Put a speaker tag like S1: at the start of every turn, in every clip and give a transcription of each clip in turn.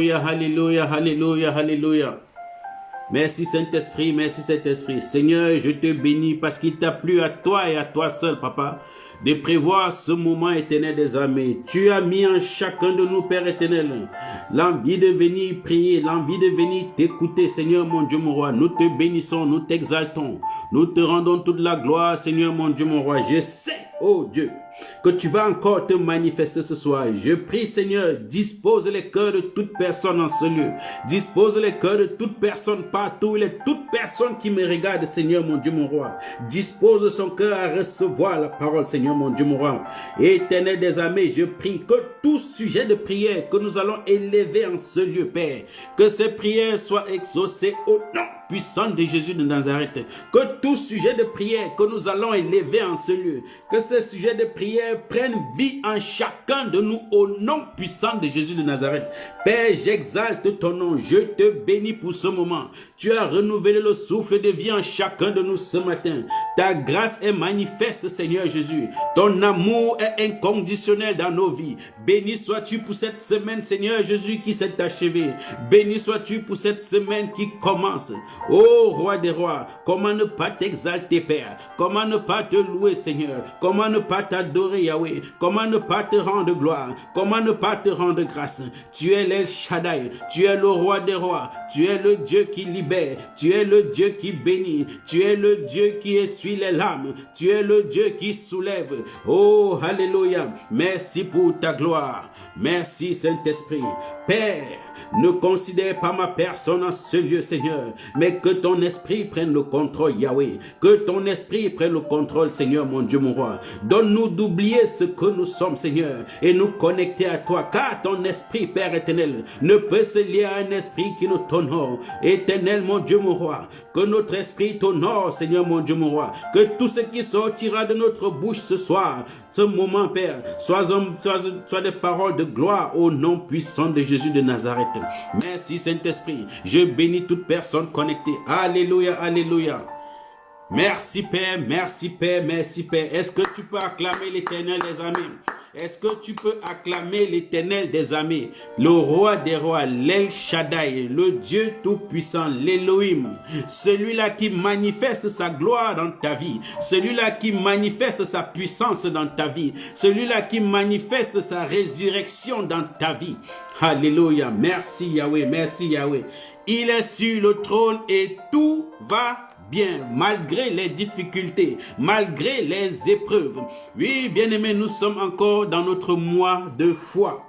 S1: Alléluia, alléluia, alléluia. Merci Saint-Esprit, merci Saint-Esprit. Seigneur, je te bénis parce qu'il t'a plu à toi et à toi seul, Papa, de prévoir ce moment éternel des armées. Tu as mis en chacun de nous, Père éternel, l'envie de venir prier, l'envie de venir t'écouter, Seigneur mon Dieu, mon roi. Nous te bénissons, nous t'exaltons, nous te rendons toute la gloire, Seigneur mon Dieu, mon roi. Je sais, oh Dieu, que tu vas encore te manifester ce soir. Je prie, Seigneur, dispose les cœurs de toute personne en ce lieu. Dispose les cœurs de toute personne partout. Il est toute personne qui me regarde, Seigneur, mon Dieu, mon roi. Dispose son cœur à recevoir la parole, Seigneur, mon Dieu, mon roi. Éternel des armées, je prie que tout sujet de prière que nous allons élever en ce lieu, Père, que ces prières soient exaucées au nom puissant de Jésus de Nazareth. Que tout sujet de prière que nous allons élever en ce lieu, que ces sujets de prière prennent vie en chacun de nous au nom puissant de Jésus de Nazareth. Père, j'exalte ton nom, je te bénis pour ce moment. Tu as renouvelé le souffle de vie en chacun de nous ce matin. Ta grâce est manifeste, Seigneur Jésus. Ton amour est inconditionnel dans nos vies. Béni sois-tu pour cette semaine, Seigneur Jésus, qui s'est achevée. Béni sois-tu pour cette semaine qui commence. Ô roi des rois, comment ne pas t'exalter, Père? Comment ne pas te louer, Seigneur? Comment ne pas t'adorer, Yahweh? Comment ne pas te rendre gloire? Comment ne pas te rendre grâce? Tu es l'El Shaddai, tu es le roi des rois, tu es le Dieu qui libère, tu es le Dieu qui bénit, tu es le Dieu qui essuie les larmes, tu es le Dieu qui soulève. Oh, alléluia, merci pour ta gloire, merci Saint-Esprit. Père, ne considère pas ma personne en ce lieu, Seigneur, mais que ton esprit prenne le contrôle, Yahweh. Que ton esprit prenne le contrôle, Seigneur, mon Dieu, mon roi. Donne-nous d'oublier ce que nous sommes, Seigneur, et nous connecter à toi, car ton esprit, Père éternel, ne peut se lier à un esprit qui nous t'honore. Éternel, mon Dieu, mon roi, que notre esprit t'honore, Seigneur, mon Dieu, mon roi. Que tout ce qui sortira de notre bouche ce soir, ce moment, Père, soit des paroles de gloire au nom puissant de Jésus de Nazareth. Merci Saint-Esprit. Je bénis toute personne connectée. Alléluia, alléluia. Merci Père, merci Père, merci Père. Est-ce que tu peux acclamer l'Éternel des armées? Est-ce que tu peux acclamer l'Éternel des armées, le roi des rois, l'El Shaddai, le Dieu tout-puissant, l'Elohim, celui-là qui manifeste sa gloire dans ta vie, celui-là qui manifeste sa puissance dans ta vie, celui-là qui manifeste sa résurrection dans ta vie. Alléluia, merci Yahweh, merci Yahweh. Il est sur le trône et tout va bien, malgré les difficultés, malgré les épreuves. Oui, bien-aimés, nous sommes encore dans notre mois de foi.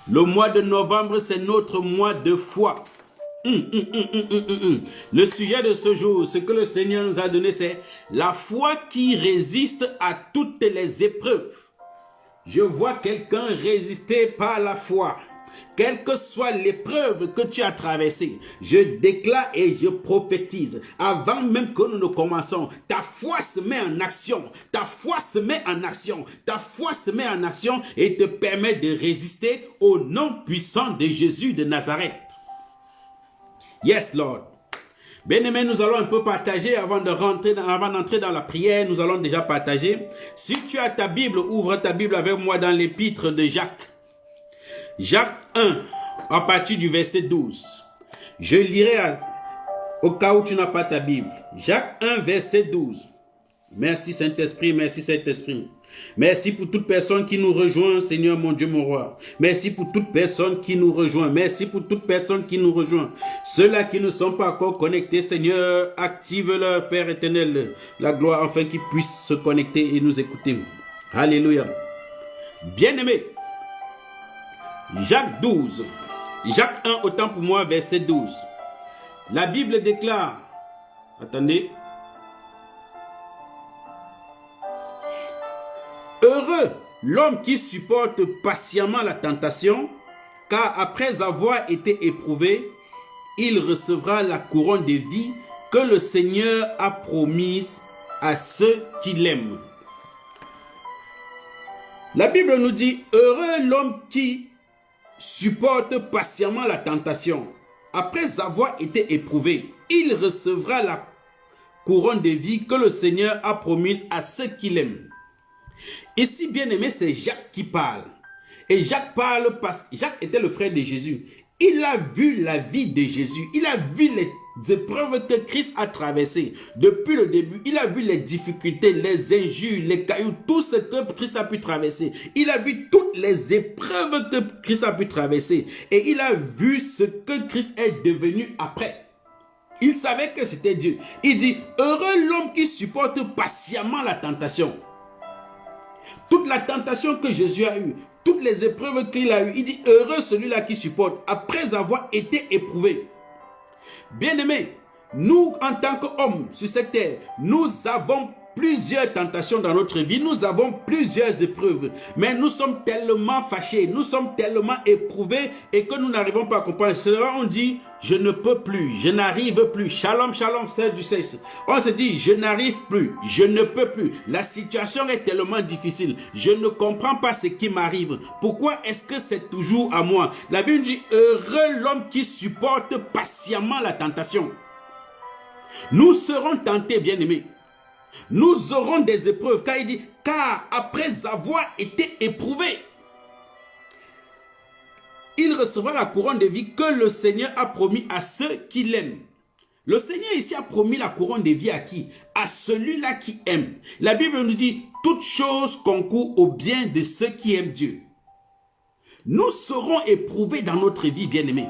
S1: Le mois de novembre, c'est notre mois de foi. Le sujet de ce jour, ce que le Seigneur nous a donné, c'est la foi qui résiste à toutes les épreuves. Je vois quelqu'un résister par la foi. Quelle que soit l'épreuve que tu as traversée, je déclare et je prophétise, avant même que nous ne commençons, ta foi se met en action, ta foi se met en action, ta foi se met en action et te permet de résister au nom puissant de Jésus de Nazareth. Yes, Lord. Bien-aimés, nous allons un peu partager avant d'entrer dans la prière. Nous allons déjà partager. Si tu as ta Bible, ouvre ta Bible avec moi dans l'épître de Jacques. Jacques 1, à partir du verset 12. Je lirai au cas où tu n'as pas ta Bible. Jacques 1, verset 12. Merci Saint-Esprit, merci Saint-Esprit. Merci pour toute personne qui nous rejoint, Seigneur mon Dieu, mon roi. Merci pour toute personne qui nous rejoint. Merci pour toute personne qui nous rejoint. Ceux-là qui ne sont pas encore connectés, Seigneur, active-leur, Père éternel, la gloire, afin qu'ils puissent se connecter et nous écouter. Alléluia. Bien-aimés, Jacques 12. Jacques 1, autant pour moi, verset 12. La Bible déclare, attendez, heureux l'homme qui supporte patiemment la tentation, car après avoir été éprouvé, il recevra la couronne de vie que le Seigneur a promise à ceux qui l'aiment. La Bible nous dit, heureux l'homme qui supporte patiemment la tentation. Après avoir été éprouvé, il recevra la couronne de vie que le Seigneur a promise à ceux qui l'aiment. Ici, bien aimé, c'est Jacques qui parle. Et Jacques parle parce que Jacques était le frère de Jésus. Il a vu la vie de Jésus. Il a vu les épreuves que Christ a traversées. Depuis le début, il a vu les difficultés, les injures, les cailloux, tout ce que Christ a pu traverser. Il a vu toutes les épreuves que Christ a pu traverser. Et il a vu ce que Christ est devenu après. Il savait que c'était Dieu. Il dit, heureux l'homme qui supporte patiemment la tentation. Toute la tentation que Jésus a eue, toutes les épreuves qu'il a eues, il dit, heureux celui-là qui supporte, après avoir été éprouvé. Bien-aimés, nous, en tant qu'hommes sur cette terre, nous avons plusieurs tentations dans notre vie, nous avons plusieurs épreuves, mais nous sommes tellement fâchés, nous sommes tellement éprouvés et que nous n'arrivons pas à comprendre. Cela, on dit, je ne peux plus, je n'arrive plus. Shalom, shalom, frère du sexe. On se dit, je n'arrive plus, je ne peux plus. La situation est tellement difficile, je ne comprends pas ce qui m'arrive. Pourquoi est-ce que c'est toujours à moi? La Bible dit, heureux l'homme qui supporte patiemment la tentation. Nous serons tentés, bien-aimés. Nous aurons des épreuves, car il dit, car après avoir été éprouvé, il recevra la couronne de vie que le Seigneur a promis à ceux qui l'aiment. Le Seigneur ici a promis la couronne de vie à qui? À celui-là qui aime. La Bible nous dit, toute chose concourt au bien de ceux qui aiment Dieu. Nous serons éprouvés dans notre vie, bien-aimés.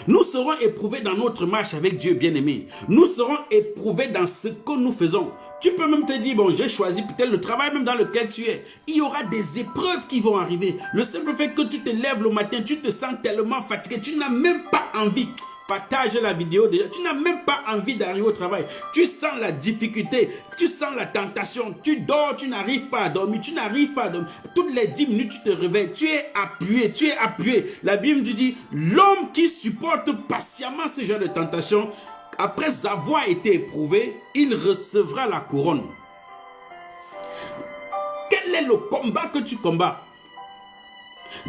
S1: Nous serons éprouvés dans notre marche avec Dieu, bien-aimé. Nous serons éprouvés dans ce que nous faisons. Tu peux même te dire, bon, j'ai choisi peut-être le travail même dans lequel tu es. Il y aura des épreuves qui vont arriver. Le simple fait que tu te lèves le matin, tu te sens tellement fatigué, tu n'as même pas envie. Partage la vidéo déjà. Tu n'as même pas envie d'arriver au travail. Tu sens la difficulté, tu sens la tentation. Tu dors, tu n'arrives pas à dormir. Tu n'arrives pas à dormir. Toutes les 10 minutes, tu te réveilles. Tu es appuyé, tu es appuyé. La Bible dit, l'homme qui supporte patiemment ce genre de tentation, après avoir été éprouvé, il recevra la couronne. Quel est le combat que tu combats?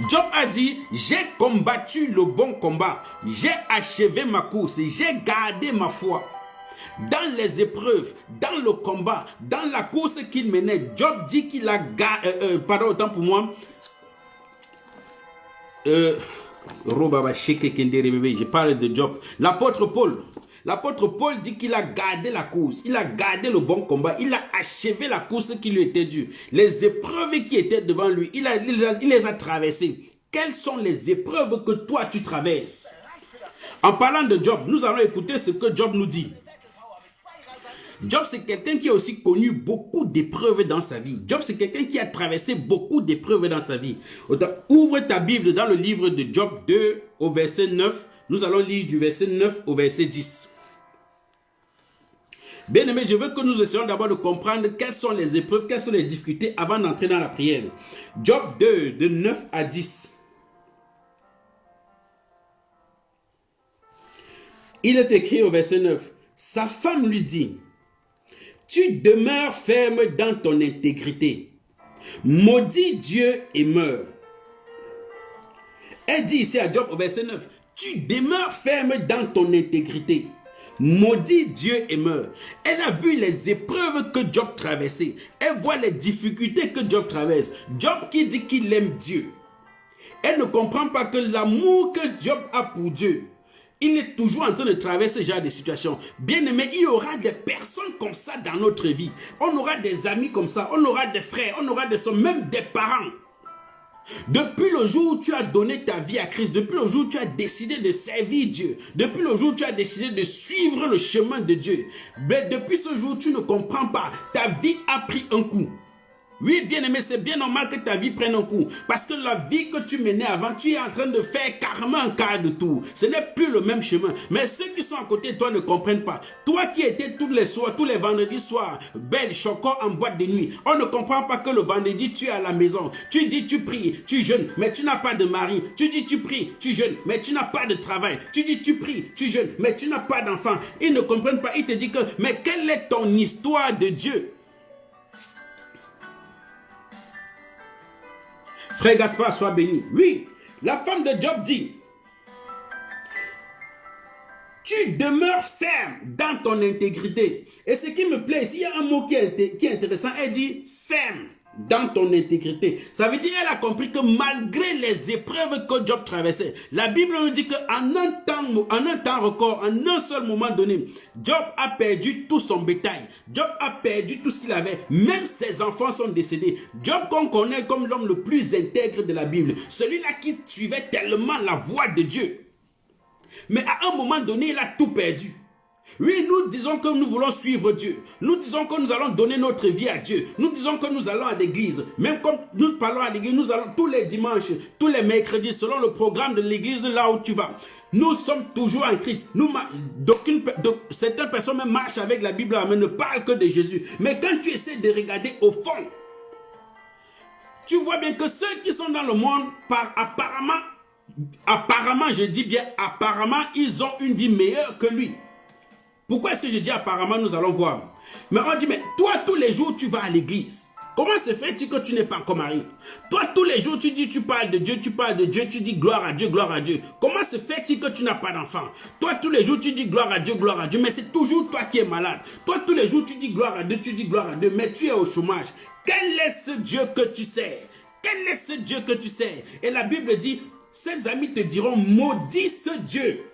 S1: Job a dit, j'ai combattu le bon combat, j'ai achevé ma course, j'ai gardé ma foi. Dans les épreuves, dans le combat, dans la course qu'il menait, Job dit qu'il a gardé, pardon, autant pour moi, je parle de Job, l'apôtre Paul. L'apôtre Paul dit qu'il a gardé la course, il a gardé le bon combat, il a achevé la course qui lui était due. Les épreuves qui étaient devant lui, il les a traversées. Quelles sont les épreuves que toi tu traverses? En parlant de Job, nous allons écouter ce que Job nous dit. Job, c'est quelqu'un qui a aussi connu beaucoup d'épreuves dans sa vie. Job, c'est quelqu'un qui a traversé beaucoup d'épreuves dans sa vie. Ouvre ta Bible dans le livre de Job 2 au verset 9. Nous allons lire du verset 9 au verset 10. Bien aimé, je veux que nous essayions d'abord de comprendre quelles sont les épreuves, quelles sont les difficultés avant d'entrer dans la prière. Job 2, de 9 à 10. Il est écrit au verset 9. Sa femme lui dit, tu demeures ferme dans ton intégrité. Maudis Dieu et meurs. Elle dit ici à Job au verset 9, tu demeures ferme dans ton intégrité. Maudit Dieu et meurt. Elle a vu les épreuves que Job traversait. Elle voit les difficultés que Job traverse. Job qui dit qu'il aime Dieu. Elle ne comprend pas que l'amour que Job a pour Dieu, il est toujours en train de traverser ce genre de situation. Bien aimé, il y aura des personnes comme ça dans notre vie. On aura des amis comme ça. On aura des frères. On aura des soeurs, même des parents. Depuis le jour où tu as donné ta vie à Christ, depuis le jour où tu as décidé de servir Dieu, depuis le jour où tu as décidé de suivre le chemin de Dieu, mais depuis ce jour, tu ne comprends pas, ta vie a pris un coup. Oui, bien aimé, c'est bien normal que ta vie prenne un coup. Parce que la vie que tu menais avant, tu es en train de faire carrément un quart de tour. Ce n'est plus le même chemin. Mais ceux qui sont à côté de toi ne comprennent pas. Toi qui étais tous les soirs, tous les vendredis soirs, belle, chocolat en boîte de nuit. On ne comprend pas que le vendredi, tu es à la maison. Tu dis, tu pries, tu jeûnes, mais tu n'as pas de mari. Tu dis, tu pries, tu jeûnes, mais tu n'as pas de travail. Tu dis, tu pries, tu jeûnes, mais tu n'as pas d'enfant. Ils ne comprennent pas. Ils te disent que, mais quelle est ton histoire de Dieu? Frère Gaspard, sois béni. Oui, la femme de Job dit, tu demeures ferme dans ton intégrité. Et ce qui me plaît, ici, il y a un mot qui est intéressant. Elle dit ferme dans ton intégrité. Ça veut dire qu'elle a compris que malgré les épreuves que Job traversait, la Bible nous dit qu'en un temps record, en un seul moment donné, Job a perdu tout son bétail. Job a perdu tout ce qu'il avait. Même ses enfants sont décédés. Job qu'on connaît comme l'homme le plus intègre de la Bible. Celui-là qui suivait tellement la voix de Dieu. Mais à un moment donné, il a tout perdu. Oui, nous disons que nous voulons suivre Dieu. Nous disons que nous allons donner notre vie à Dieu. Nous disons que nous allons à l'église. Même comme nous parlons à l'église, nous allons tous les dimanches, tous les mercredis, selon le programme de l'église là où tu vas. Nous sommes toujours en Christ. Certaines personnes même marchent avec la Bible, mais ne parlent que de Jésus. Mais quand tu essaies de regarder au fond, tu vois bien que ceux qui sont dans le monde, apparemment, je dis bien apparemment, ils ont une vie meilleure que lui. Pourquoi est-ce que je dis apparemment, nous allons voir. Mais on dit, mais toi, tous les jours, tu vas à l'église. Comment se fait-il que tu n'es pas encore marié? Toi, tous les jours, tu parles de Dieu, tu dis gloire à Dieu, gloire à Dieu. Comment se fait-il que tu n'as pas d'enfant? Toi, tous les jours, tu dis gloire à Dieu, mais c'est toujours toi qui es malade. Toi, tous les jours, tu dis gloire à Dieu, mais tu es au chômage. Quel est ce Dieu que tu sais? Quel est ce Dieu que tu sais? Et la Bible dit, ses amis te diront, maudit ce Dieu.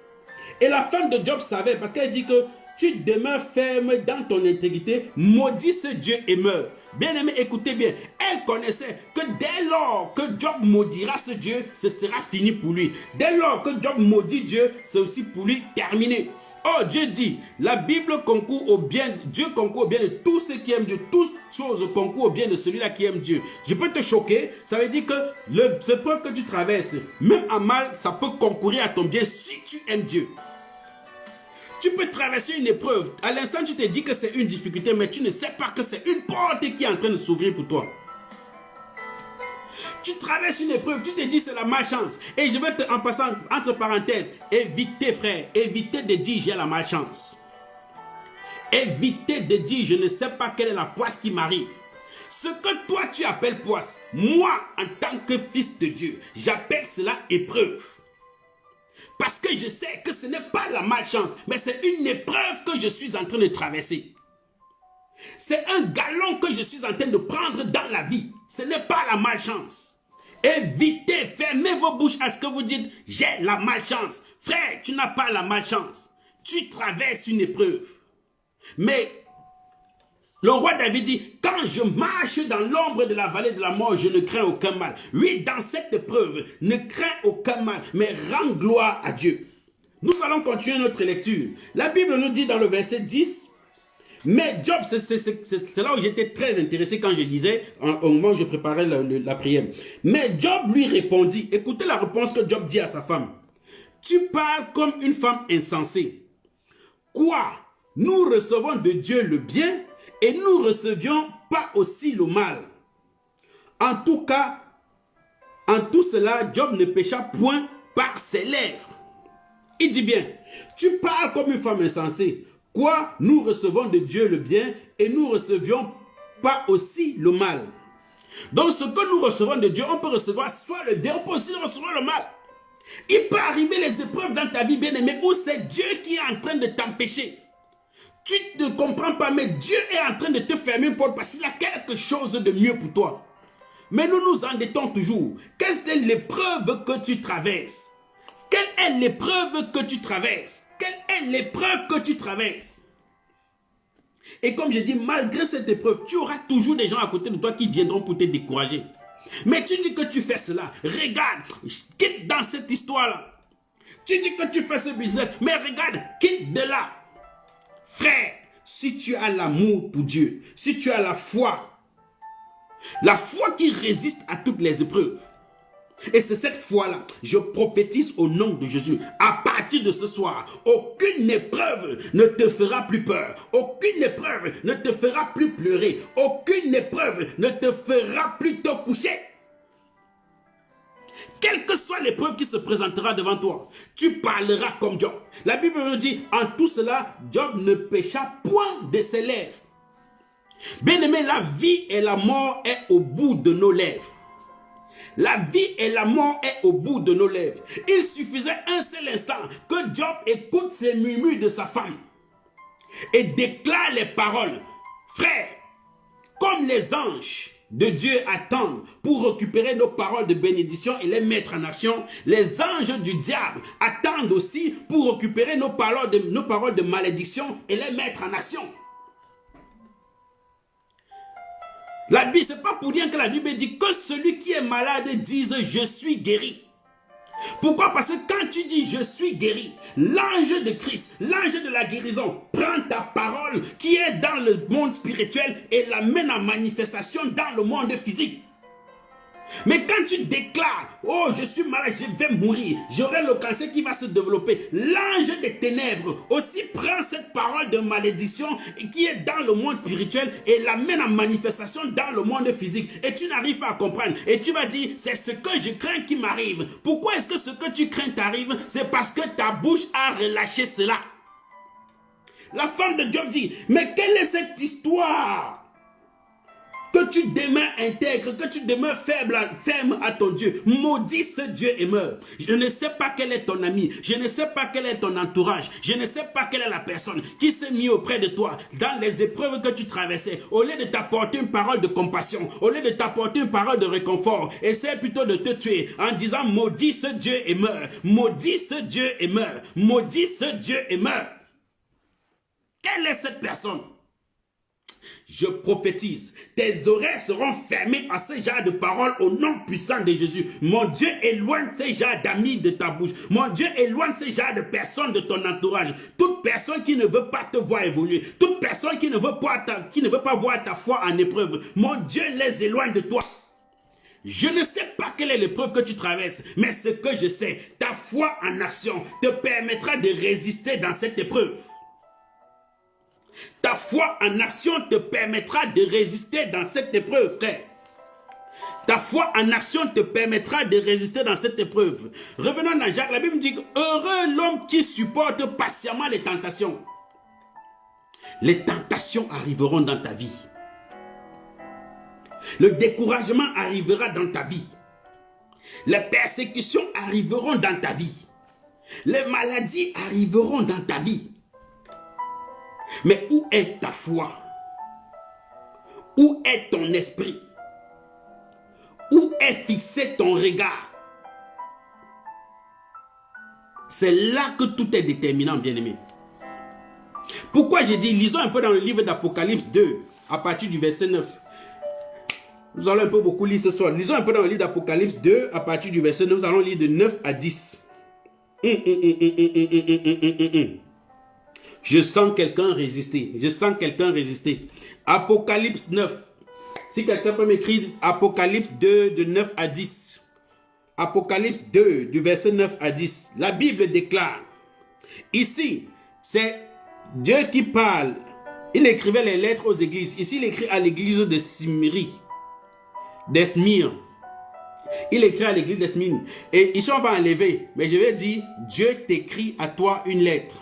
S1: Et la femme de Job savait, parce qu'elle dit que tu demeures ferme dans ton intégrité, maudit ce Dieu et meurs. Bien aimé, écoutez bien, elle connaissait que dès lors que Job maudira ce Dieu, ce sera fini pour lui. Dès lors que Job maudit Dieu, c'est aussi pour lui terminé. Oh, Dieu dit, la Bible concourt au bien, Dieu concourt au bien de tous ceux qui aiment Dieu, toutes choses concourent au bien de celui-là qui aime Dieu. Je peux te choquer, ça veut dire que cette preuve que tu traverses, même en mal, ça peut concourir à ton bien si tu aimes Dieu. Tu peux traverser une épreuve. À l'instant, tu te dis que c'est une difficulté, mais tu ne sais pas que c'est une porte qui est en train de s'ouvrir pour toi. Tu traverses une épreuve, tu te dis c'est la malchance. Et je vais en passant, entre parenthèses, éviter frère, éviter de dire j'ai la malchance. Éviter de dire je ne sais pas quelle est la poisse qui m'arrive. Ce que toi tu appelles poisse, moi en tant que fils de Dieu, j'appelle cela épreuve. Parce que je sais que ce n'est pas la malchance, mais c'est une épreuve que je suis en train de traverser. C'est un galon que je suis en train de prendre dans la vie. Ce n'est pas la malchance. Évitez, fermez vos bouches à ce que vous dites, j'ai la malchance. Frère, tu n'as pas la malchance. Tu traverses une épreuve. Mais le roi David dit, quand je marche dans l'ombre de la vallée de la mort, je ne crains aucun mal. Oui, dans cette épreuve, ne crains aucun mal, mais rends gloire à Dieu. Nous allons continuer notre lecture. La Bible nous dit dans le verset 10, mais Job, c'est là où j'étais très intéressé quand je lisais, au moment où je préparais la prière. Mais Job lui répondit, écoutez la réponse que Job dit à sa femme. Tu parles comme une femme insensée. Quoi? Nous recevons de Dieu le bien et nous ne recevions pas aussi le mal. En tout cas, en tout cela, Job ne pécha point par ses lèvres. Il dit bien, tu parles comme une femme insensée. Quoi? Nous recevons de Dieu le bien et nous ne recevions pas aussi le mal. Donc ce que nous recevons de Dieu, on peut recevoir soit le bien, on peut aussi recevoir le mal. Il peut arriver les épreuves dans ta vie, bien-aimé, où c'est Dieu qui est en train de t'empêcher. Tu ne comprends pas, mais Dieu est en train de te fermer une porte parce qu'il a quelque chose de mieux pour toi. Mais nous nous endettons toujours. Quelle est l'épreuve que tu traverses? Quelle est l'épreuve que tu traverses? Quelle est l'épreuve que tu traverses? Et comme je dis, malgré cette épreuve, tu auras toujours des gens à côté de toi qui viendront pour te décourager. Mais tu dis que tu fais cela. Regarde, quitte dans cette histoire-là. Tu dis que tu fais ce business, mais regarde, quitte de là. Frère, si tu as l'amour pour Dieu, si tu as la foi qui résiste à toutes les épreuves, et c'est cette foi-là, je prophétise au nom de Jésus, à partir de ce soir, aucune épreuve ne te fera plus peur, aucune épreuve ne te fera plus pleurer, aucune épreuve ne te fera plus te coucher. Quelle que soit l'épreuve qui se présentera devant toi, tu parleras comme Job. La Bible nous dit, en tout cela, Job ne pécha point de ses lèvres. Bien-aimé, la vie et la mort est au bout de nos lèvres. La vie et la mort est au bout de nos lèvres. Il suffisait un seul instant que Job écoute ces murmures de sa femme et déclare les paroles. Frère, comme les anges de Dieu attendent pour récupérer nos paroles de bénédiction et les mettre en action, les anges du diable attendent aussi pour récupérer nos paroles de malédiction et les mettre en action. La Bible, c'est pas pour rien que la Bible dit que celui qui est malade dise « je suis guéri ». Pourquoi? Parce que quand tu dis « je suis guéri », l'ange de Christ, l'ange de la guérison, prend ta parole qui est dans le monde spirituel et l'amène en manifestation dans le monde physique. Mais quand tu déclares « oh, je suis malade, je vais mourir, j'aurai le cancer qui va se développer », l'ange des ténèbres aussi prend cette parole de malédiction qui est dans le monde spirituel et l'amène en manifestation dans le monde physique. Et tu n'arrives pas à comprendre. Et tu vas dire « c'est ce que je crains qui m'arrive ». Pourquoi est-ce que ce que tu crains t'arrive? C'est parce que ta bouche a relâché cela. La femme de Job dit « mais quelle est cette histoire ? Que tu demeures intègre, que tu demeures ferme à ton Dieu. Maudit ce Dieu et meurs. Je ne sais pas quel est ton ami. Je ne sais pas quel est ton entourage. Je ne sais pas quelle est la personne qui s'est mise auprès de toi dans les épreuves que tu traversais. Au lieu de t'apporter une parole de compassion, au lieu de t'apporter une parole de réconfort, essaie plutôt de te tuer en disant maudit ce Dieu et meurs. Maudit ce Dieu et meurs. Maudit ce Dieu et meurs. Quelle est cette personne? Je prophétise, tes oreilles seront fermées à ce genre de paroles au nom puissant de Jésus. Mon Dieu, éloigne ces genres d'amis de ta bouche. Mon Dieu, éloigne ces genres de personnes de ton entourage. Toute personne qui ne veut pas te voir évoluer, toute personne qui ne veut pas voir ta foi en épreuve, mon Dieu, les éloigne de toi. Je ne sais pas quelle est l'épreuve que tu traverses, mais ce que je sais, ta foi en action te permettra de résister dans cette épreuve. Ta foi en action te permettra de résister dans cette épreuve, frère. Ta foi en action te permettra de résister dans cette épreuve. Revenons dans Jacques, la Bible dit « Heureux l'homme qui supporte patiemment les tentations. » Les tentations arriveront dans ta vie. Le découragement arrivera dans ta vie. Les persécutions arriveront dans ta vie. Les maladies arriveront dans ta vie. Mais où est ta foi? Où est ton esprit? Où est fixé ton regard? C'est là que tout est déterminant, bien-aimé. Pourquoi j'ai dit, lisons un peu dans le livre d'Apocalypse 2, à partir du verset 9. Nous allons un peu beaucoup lire ce soir. Lisons un peu dans le livre d'Apocalypse 2, à partir du verset 9. Nous allons lire de 9 à 10. Je sens quelqu'un résister. Je sens quelqu'un résister. Apocalypse 9. Si quelqu'un peut m'écrire Apocalypse 2 de 9 à 10. Apocalypse 2 du verset 9 à 10. La Bible déclare. Ici, c'est Dieu qui parle. Il écrivait les lettres aux églises. Ici, il écrit à l'église de d'Esmir. Il écrit à l'église d'Esmir. Et ici, on va enlever. Mais je vais dire, Dieu t'écrit à toi une lettre.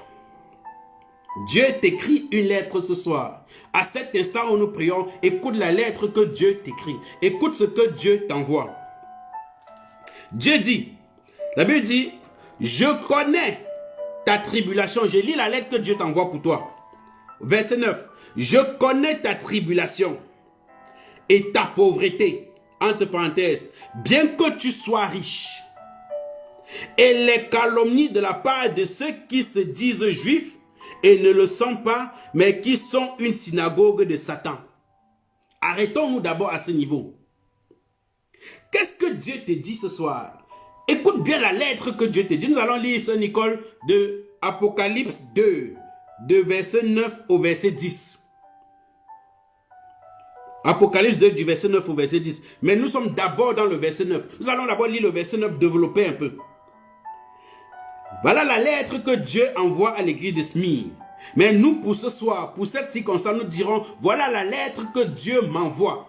S1: Dieu t'écrit une lettre ce soir. À cet instant où nous prions, écoute la lettre que Dieu t'écrit. Écoute ce que Dieu t'envoie. Dieu dit, la Bible dit, je connais ta tribulation. Je lis la lettre que Dieu t'envoie pour toi. Verset 9. Je connais ta tribulation et ta pauvreté, entre parenthèses, bien que tu sois riche, et les calomnies de la part de ceux qui se disent juifs et ne le sont pas, mais qui sont une synagogue de Satan. Arrêtons-nous d'abord à ce niveau. Qu'est-ce que Dieu te dit ce soir? Écoute bien la lettre que Dieu te dit. Nous allons lire ce, Nicole, de Apocalypse 2, de verset 9 au verset 10. Apocalypse 2 du verset 9 au verset 10. Mais nous sommes d'abord dans le verset 9. Nous allons d'abord lire le verset 9, développer un peu. Voilà la lettre que Dieu envoie à l'église de Smyrne. Mais nous, pour ce soir, pour cette circonstance, nous dirons, voilà la lettre que Dieu m'envoie.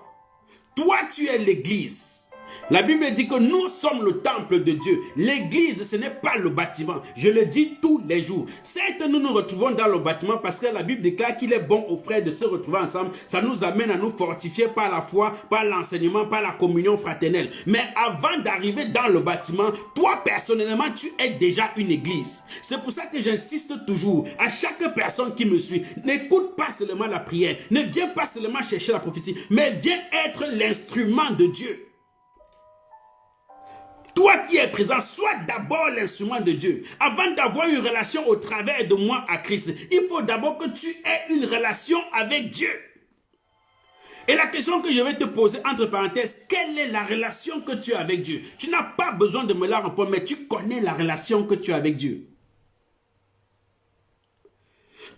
S1: Toi, tu es l'église. La Bible dit que nous sommes le temple de Dieu. L'église, ce n'est pas le bâtiment. Je le dis tous les jours. Certes, nous nous retrouvons dans le bâtiment parce que la Bible déclare qu'il est bon aux frères de se retrouver ensemble. Ça nous amène à nous fortifier par la foi, par l'enseignement, par la communion fraternelle. Mais avant d'arriver dans le bâtiment, toi personnellement, tu es déjà une église. C'est pour ça que j'insiste toujours à chaque personne qui me suit. N'écoute pas seulement la prière. Ne viens pas seulement chercher la prophétie, mais viens être l'instrument de Dieu. Toi qui es présent, sois d'abord l'instrument de Dieu. Avant d'avoir une relation au travers de moi à Christ, il faut d'abord que tu aies une relation avec Dieu. Et la question que je vais te poser entre parenthèses, quelle est la relation que tu as avec Dieu? Tu n'as pas besoin de me la répondre, mais tu connais la relation que tu as avec Dieu.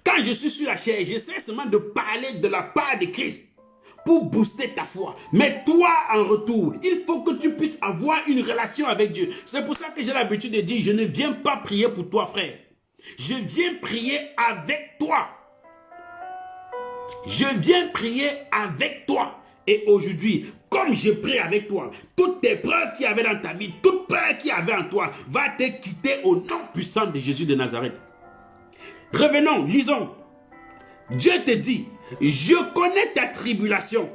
S1: Quand je suis sur la chair, j'essaie seulement de parler de la part de Christ pour booster ta foi. Mais toi, en retour, il faut que tu puisses avoir une relation avec Dieu. C'est pour ça que j'ai l'habitude de dire, je ne viens pas prier pour toi, frère. Je viens prier avec toi. Je viens prier avec toi. Et aujourd'hui, comme je prie avec toi, toutes tes preuves qu'il y avait dans ta vie, toute peur qu'il y avait en toi, va te quitter au nom puissant de Jésus de Nazareth. Revenons, lisons. Dieu te dit, je connais ta tribulation,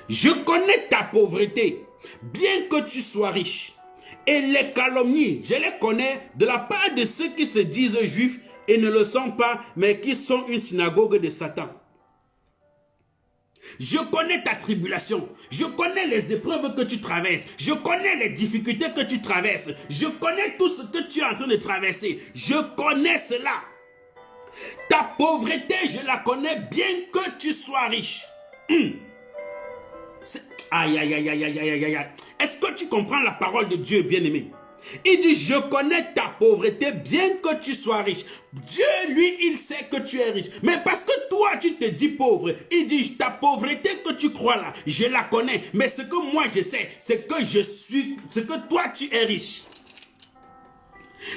S1: je connais ta pauvreté, bien que tu sois riche. Et les calomnies, je les connais de la part de ceux qui se disent juifs et ne le sont pas, mais qui sont une synagogue de Satan. Je connais ta tribulation, je connais les épreuves que tu traverses, je connais les difficultés que tu traverses, je connais tout ce que tu es en train de traverser, je connais cela. Ta pauvreté, je la connais bien que tu sois riche. Aïe, aïe, aïe, aïe, aïe, aïe, aïe, aïe. Est-ce que tu comprends la parole de Dieu, bien-aimé? Il dit, je connais ta pauvreté bien que tu sois riche. Dieu, lui, il sait que tu es riche. Mais parce que toi, tu te dis pauvre, il dit, ta pauvreté que tu crois là, je la connais. Mais ce que moi, je sais, c'est que je suis, c'est que toi, tu es riche.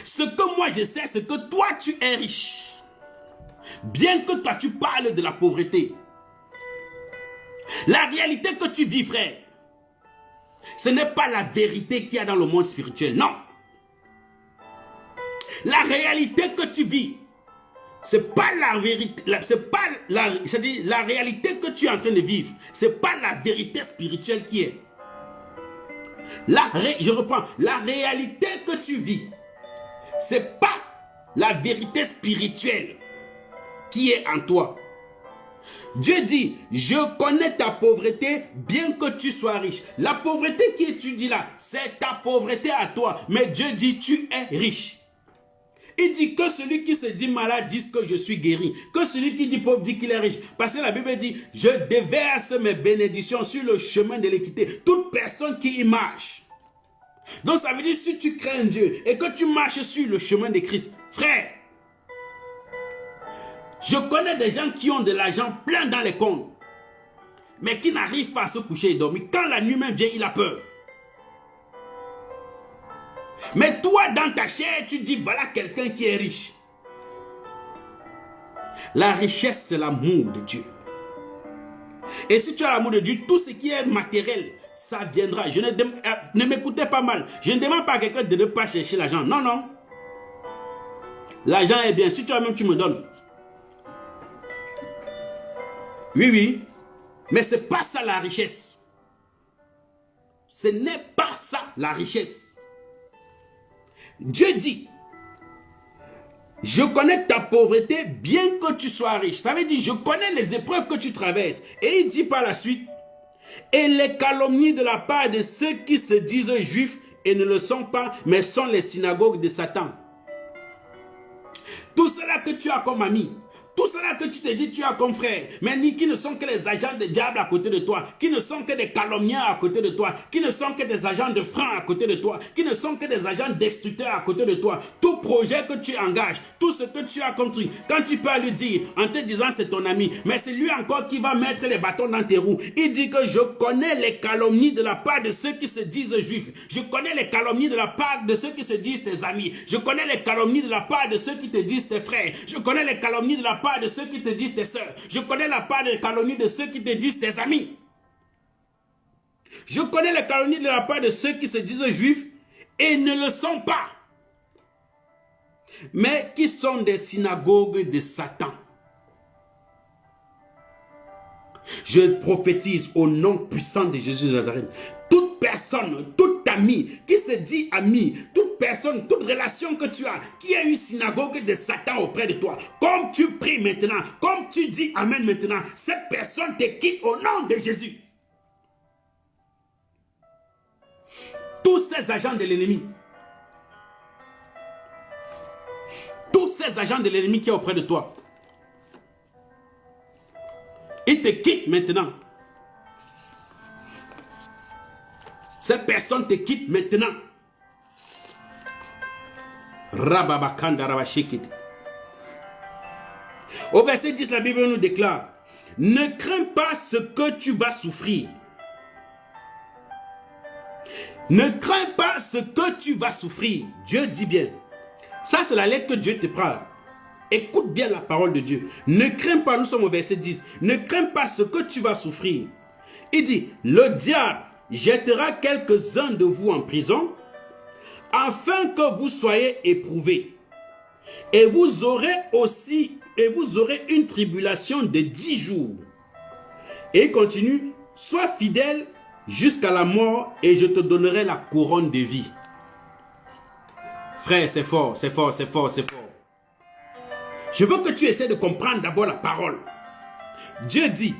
S1: Ce que moi, je sais, c'est que toi, tu es riche. Bien que toi, tu parles de la pauvreté. La réalité que tu vis, frère, ce n'est pas la vérité qu'il y a dans le monde spirituel, non. La réalité que tu vis, c'est pas la vérité, c'est pas c'est-à-dire la réalité que tu es en train de vivre, c'est pas la vérité spirituelle qui est. Je reprends, la réalité que tu vis, c'est pas la vérité spirituelle qui est en toi. Dieu dit, je connais ta pauvreté bien que tu sois riche. La pauvreté qui étudie là, c'est ta pauvreté à toi. Mais Dieu dit, tu es riche. Il dit que celui qui se dit malade dise que je suis guéri. Que celui qui dit pauvre dit qu'il est riche. Parce que la Bible dit, je déverse mes bénédictions sur le chemin de l'équité. Toute personne qui y marche. Donc ça veut dire, si tu crains Dieu et que tu marches sur le chemin de Christ, frère, je connais des gens qui ont de l'argent plein dans les comptes, mais qui n'arrivent pas à se coucher et dormir. Quand la nuit même vient, il a peur. Mais toi, dans ta chair, tu dis, voilà quelqu'un qui est riche. La richesse, c'est l'amour de Dieu. Et si tu as l'amour de Dieu, tout ce qui est matériel, ça viendra. Ne m'écoutez pas mal. Je ne demande pas à quelqu'un de ne pas chercher l'argent. Non, non. L'argent est bien. Si tu as même, tu me donnes. Oui, oui. Mais ce n'est pas ça la richesse. Ce n'est pas ça la richesse. Dieu dit, je connais ta pauvreté bien que tu sois riche. Ça veut dire, je connais les épreuves que tu traverses. Et il dit par la suite, et les calomnies de la part de ceux qui se disent juifs et ne le sont pas, mais sont les synagogues de Satan. Tout cela que tu as comme ami, tout cela que tu te dis tu as comme frère, mais qui ne sont que les agents de diable à côté de toi, qui ne sont que des calomniens à côté de toi, qui ne sont que des agents de frein à côté de toi, qui ne sont que des agents destructeurs à côté de toi. Tout projet que tu engages, tout ce que tu as construit, quand tu peux lui dire, en te disant c'est ton ami, mais c'est lui encore qui va mettre les bâtons dans tes roues. Il dit que je connais les calomnies de la part de ceux qui se disent juifs. Je connais les calomnies de la part de ceux qui se disent tes amis. Je connais les calomnies de la part de ceux qui te disent tes frères. Je connais les calomnies de la part de ceux qui te disent tes sœurs. Je connais la part des calomnies de ceux qui te disent tes amis. Je connais les calomnies de la part de ceux qui se disent juifs et ne le sont pas, mais qui sont des synagogues de Satan. Je prophétise au nom puissant de Jésus de Nazareth. Toute personne, tout ami qui se dit ami, toute personne, toute relation que tu as, qui a une synagogue de Satan auprès de toi, comme tu pries maintenant, comme tu dis amen maintenant, cette personne te quitte au nom de Jésus. Tous ces agents de l'ennemi, tous ces agents de l'ennemi qui est auprès de toi, ils te quittent maintenant. Cette personne te quitte maintenant. Au verset 10, la Bible nous déclare: ne crains pas ce que tu vas souffrir. Ne crains pas ce que tu vas souffrir. Dieu dit bien. Ça, c'est la lettre que Dieu te prend. Écoute bien la parole de Dieu. Ne crains pas, nous sommes au verset 10. Ne crains pas ce que tu vas souffrir. Il dit: le diable jettera quelques-uns de vous en prison, afin que vous soyez éprouvés. Et vous aurez une tribulation de 10 jours. Et il continue: sois fidèle jusqu'à la mort, et je te donnerai la couronne de vie. Frère, c'est fort, c'est fort, c'est fort, c'est fort. Je veux que tu essaies de comprendre d'abord la parole. Dieu dit: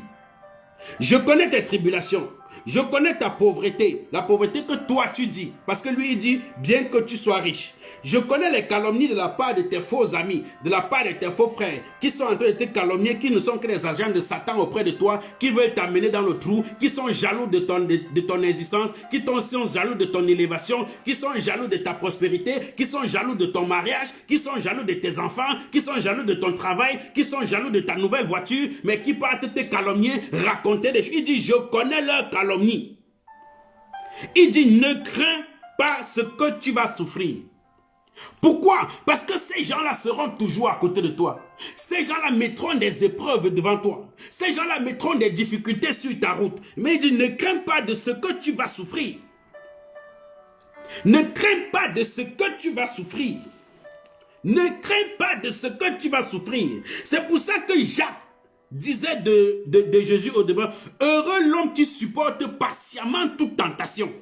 S1: je connais tes tribulations, je connais ta pauvreté, la pauvreté que toi tu dis, parce que lui il dit: bien que tu sois riche. Je connais les calomnies de la part de tes faux amis, de la part de tes faux frères, qui sont en train de te calomnier, qui ne sont que des agents de Satan auprès de toi, qui veulent t'amener dans le trou, qui sont jaloux de ton existence, qui sont jaloux de ton élévation, qui sont jaloux de ta prospérité, qui sont jaloux de ton mariage, qui sont jaloux de tes enfants, qui sont jaloux de ton travail, qui sont jaloux de ta nouvelle voiture, mais qui partent te calomnier, raconter des choses. Il dit: je connais leurs calomnies. Il dit: ne crains pas ce que tu vas souffrir. Pourquoi? Parce que ces gens-là seront toujours à côté de toi. Ces gens-là mettront des épreuves devant toi. Ces gens-là mettront des difficultés sur ta route. Mais il dit: ne crains pas de ce que tu vas souffrir. Ne crains pas de ce que tu vas souffrir. Ne crains pas de ce que tu vas souffrir. C'est pour ça que Jacques disait de Jésus au début: heureux l'homme qui supporte patiemment toute tentation.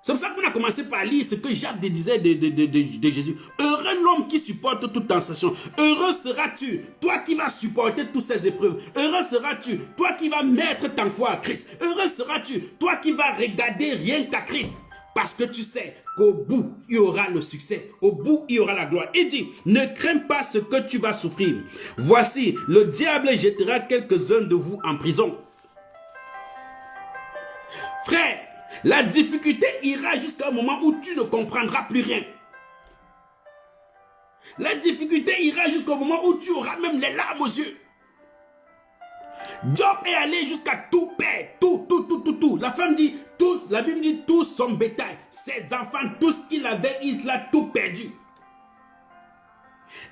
S1: C'est pour ça qu'on a commencé par lire ce que Jacques disait de Jésus. Heureux l'homme qui supporte toute tentation. Heureux seras-tu, toi qui vas supporter toutes ces épreuves. Heureux seras-tu, toi qui vas mettre ta foi à Christ. Heureux seras-tu, toi qui vas regarder rien qu'à Christ. Parce que tu sais qu'au bout, il y aura le succès. Au bout, il y aura la gloire. Il dit: ne crains pas ce que tu vas souffrir. Voici, le diable jettera quelques-uns de vous en prison. Frère, la difficulté ira jusqu'à un moment où tu ne comprendras plus rien. La difficulté ira jusqu'au moment où tu auras même les larmes aux yeux. Job est allé jusqu'à tout perdre, tout. La femme dit: tout, la Bible dit: tout son bétail, ses enfants, tout ce qu'il avait, il l'a tout perdu.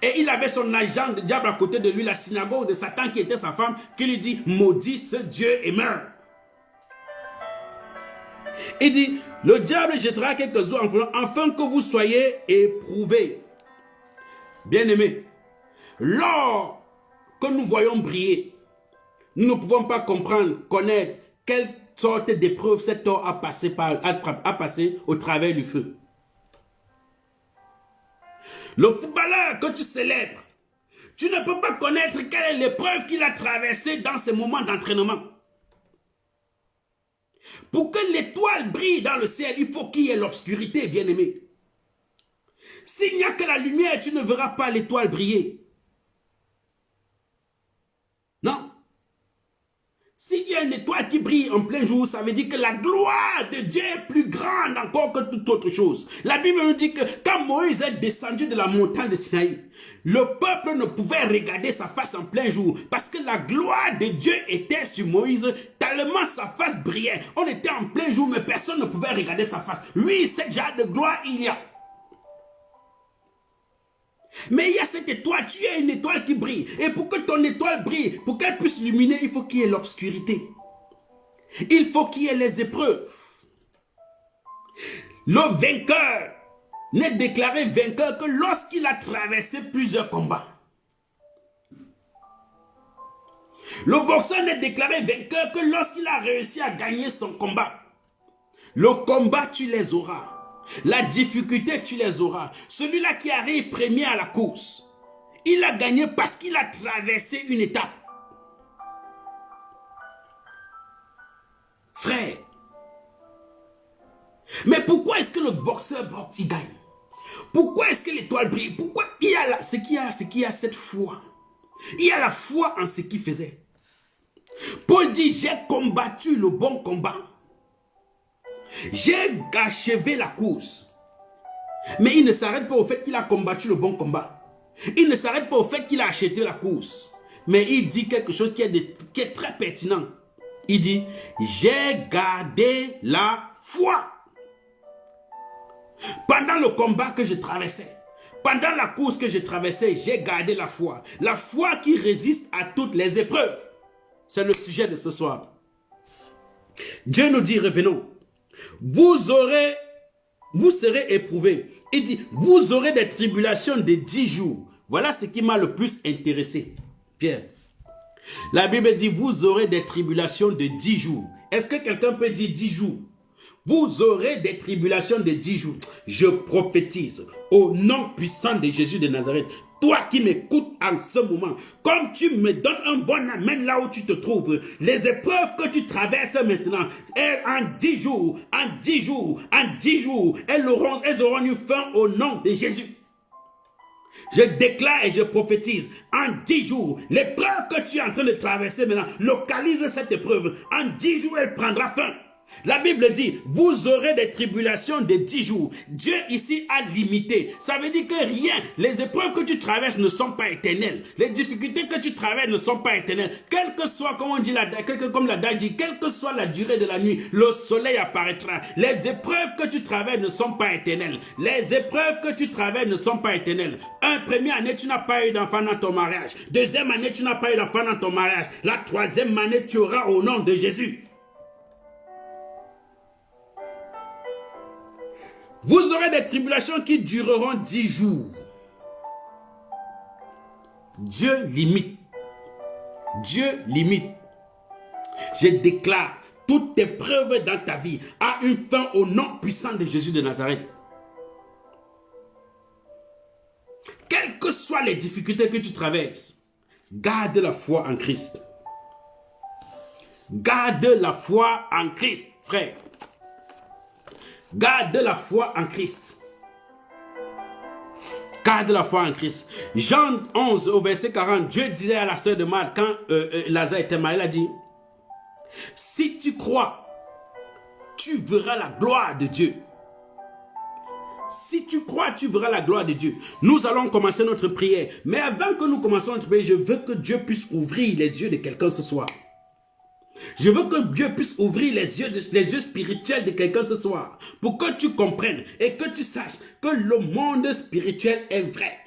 S1: Et il avait son agent de diable à côté de lui, la synagogue de Satan qui était sa femme, qui lui dit: maudit ce Dieu et meurt. Il dit: le diable jettera quelques-uns en prison, afin que vous soyez éprouvés. Bien-aimés, l'or que nous voyons briller, nous ne pouvons pas comprendre, connaître quelle sorte d'épreuve cet or a passé au travers du feu. Le footballeur que tu célèbres, tu ne peux pas connaître quelle est l'épreuve qu'il a traversée dans ces moments d'entraînement. Pour que l'étoile brille dans le ciel, il faut qu'il y ait l'obscurité, bien-aimé. S'il n'y a que la lumière, tu ne verras pas l'étoile briller. Non. S'il y a une étoile qui brille en plein jour, ça veut dire que la gloire de Dieu est plus grande encore que toute autre chose. La Bible nous dit que quand Moïse est descendu de la montagne de Sinaï, le peuple ne pouvait regarder sa face en plein jour parce que la gloire de Dieu était sur Moïse, tellement sa face brillait. On était en plein jour, mais personne ne pouvait regarder sa face. Oui, cette genre de gloire, il y a. Mais il y a cette étoile, tu as une étoile qui brille. Et pour que ton étoile brille, pour qu'elle puisse illuminer, il faut qu'il y ait l'obscurité. Il faut qu'il y ait les épreuves. Le vainqueur n'est déclaré vainqueur que lorsqu'il a traversé plusieurs combats. Le boxeur n'est déclaré vainqueur que lorsqu'il a réussi à gagner son combat. Le combat, tu les auras. La difficulté, tu les auras. Celui-là qui arrive premier à la course, il a gagné parce qu'il a traversé une étape. Frère, mais pourquoi est-ce que le boxeur boxe, il gagne? Pourquoi est-ce que l'étoile brille? Pourquoi il y a ce qu'il y a cette foi? Il y a la foi en ce qu'il faisait. Paul dit, j'ai combattu le bon combat. J'ai achevé la course. Mais il ne s'arrête pas au fait qu'il a combattu le bon combat. Il ne s'arrête pas au fait qu'il a acheté la course. Mais il dit quelque chose qui est très pertinent. Il dit, j'ai gardé la foi. Pendant le combat que je traversais, pendant la course que je traversais, j'ai gardé la foi. La foi qui résiste à toutes les épreuves. C'est le sujet de ce soir. Dieu nous dit, revenons. Vous serez éprouvés. Il dit, vous aurez des tribulations de 10 jours. Voilà ce qui m'a le plus intéressé, Pierre. La Bible dit, vous aurez des tribulations de 10 jours. Est-ce que quelqu'un peut dire 10 jours? Vous aurez des tribulations de 10 jours. Je prophétise au nom puissant de Jésus de Nazareth. Toi qui m'écoutes en ce moment, comme tu me donnes un bon amen là où tu te trouves, les épreuves que tu traverses maintenant, en 10 jours, en 10 jours, en 10 jours, elles auront une fin au nom de Jésus. Je déclare et je prophétise, en 10 jours, l'épreuve que tu es en train de traverser maintenant, localise cette épreuve. En 10 jours, elle prendra fin. La Bible dit, vous aurez des tribulations de 10 jours. Dieu ici a limité. Ça veut dire que rien, les épreuves que tu traverses ne sont pas éternelles. Les difficultés que tu traverses ne sont pas éternelles. Quel que soit, comme on dit, comme la date dit, quelle que soit la durée de la nuit, le soleil apparaîtra. Les épreuves que tu traverses ne sont pas éternelles. Les épreuves que tu traverses ne sont pas éternelles. Première année, tu n'as pas eu d'enfant dans ton mariage. Deuxième année, tu n'as pas eu d'enfant dans ton mariage. La troisième année, tu auras au nom de Jésus. Vous aurez des tribulations qui dureront 10 jours. Dieu limite. Dieu limite. Je déclare, toute épreuve dans ta vie a une fin au nom puissant de Jésus de Nazareth. Quelles que soient les difficultés que tu traverses, garde la foi en Christ. Garde la foi en Christ, frère. Garde la foi en Christ. Garde la foi en Christ. Jean 11 au verset 40, Dieu disait à la sœur de Marthe, quand Lazare était malade, il a dit, si tu crois, tu verras la gloire de Dieu. Si tu crois, tu verras la gloire de Dieu. Nous allons commencer notre prière. Mais avant que nous commencions notre prière, je veux que Dieu puisse ouvrir les yeux de quelqu'un ce soir. Je veux que Dieu puisse ouvrir les yeux spirituels de quelqu'un ce soir. Pour que tu comprennes et que tu saches que le monde spirituel est vrai.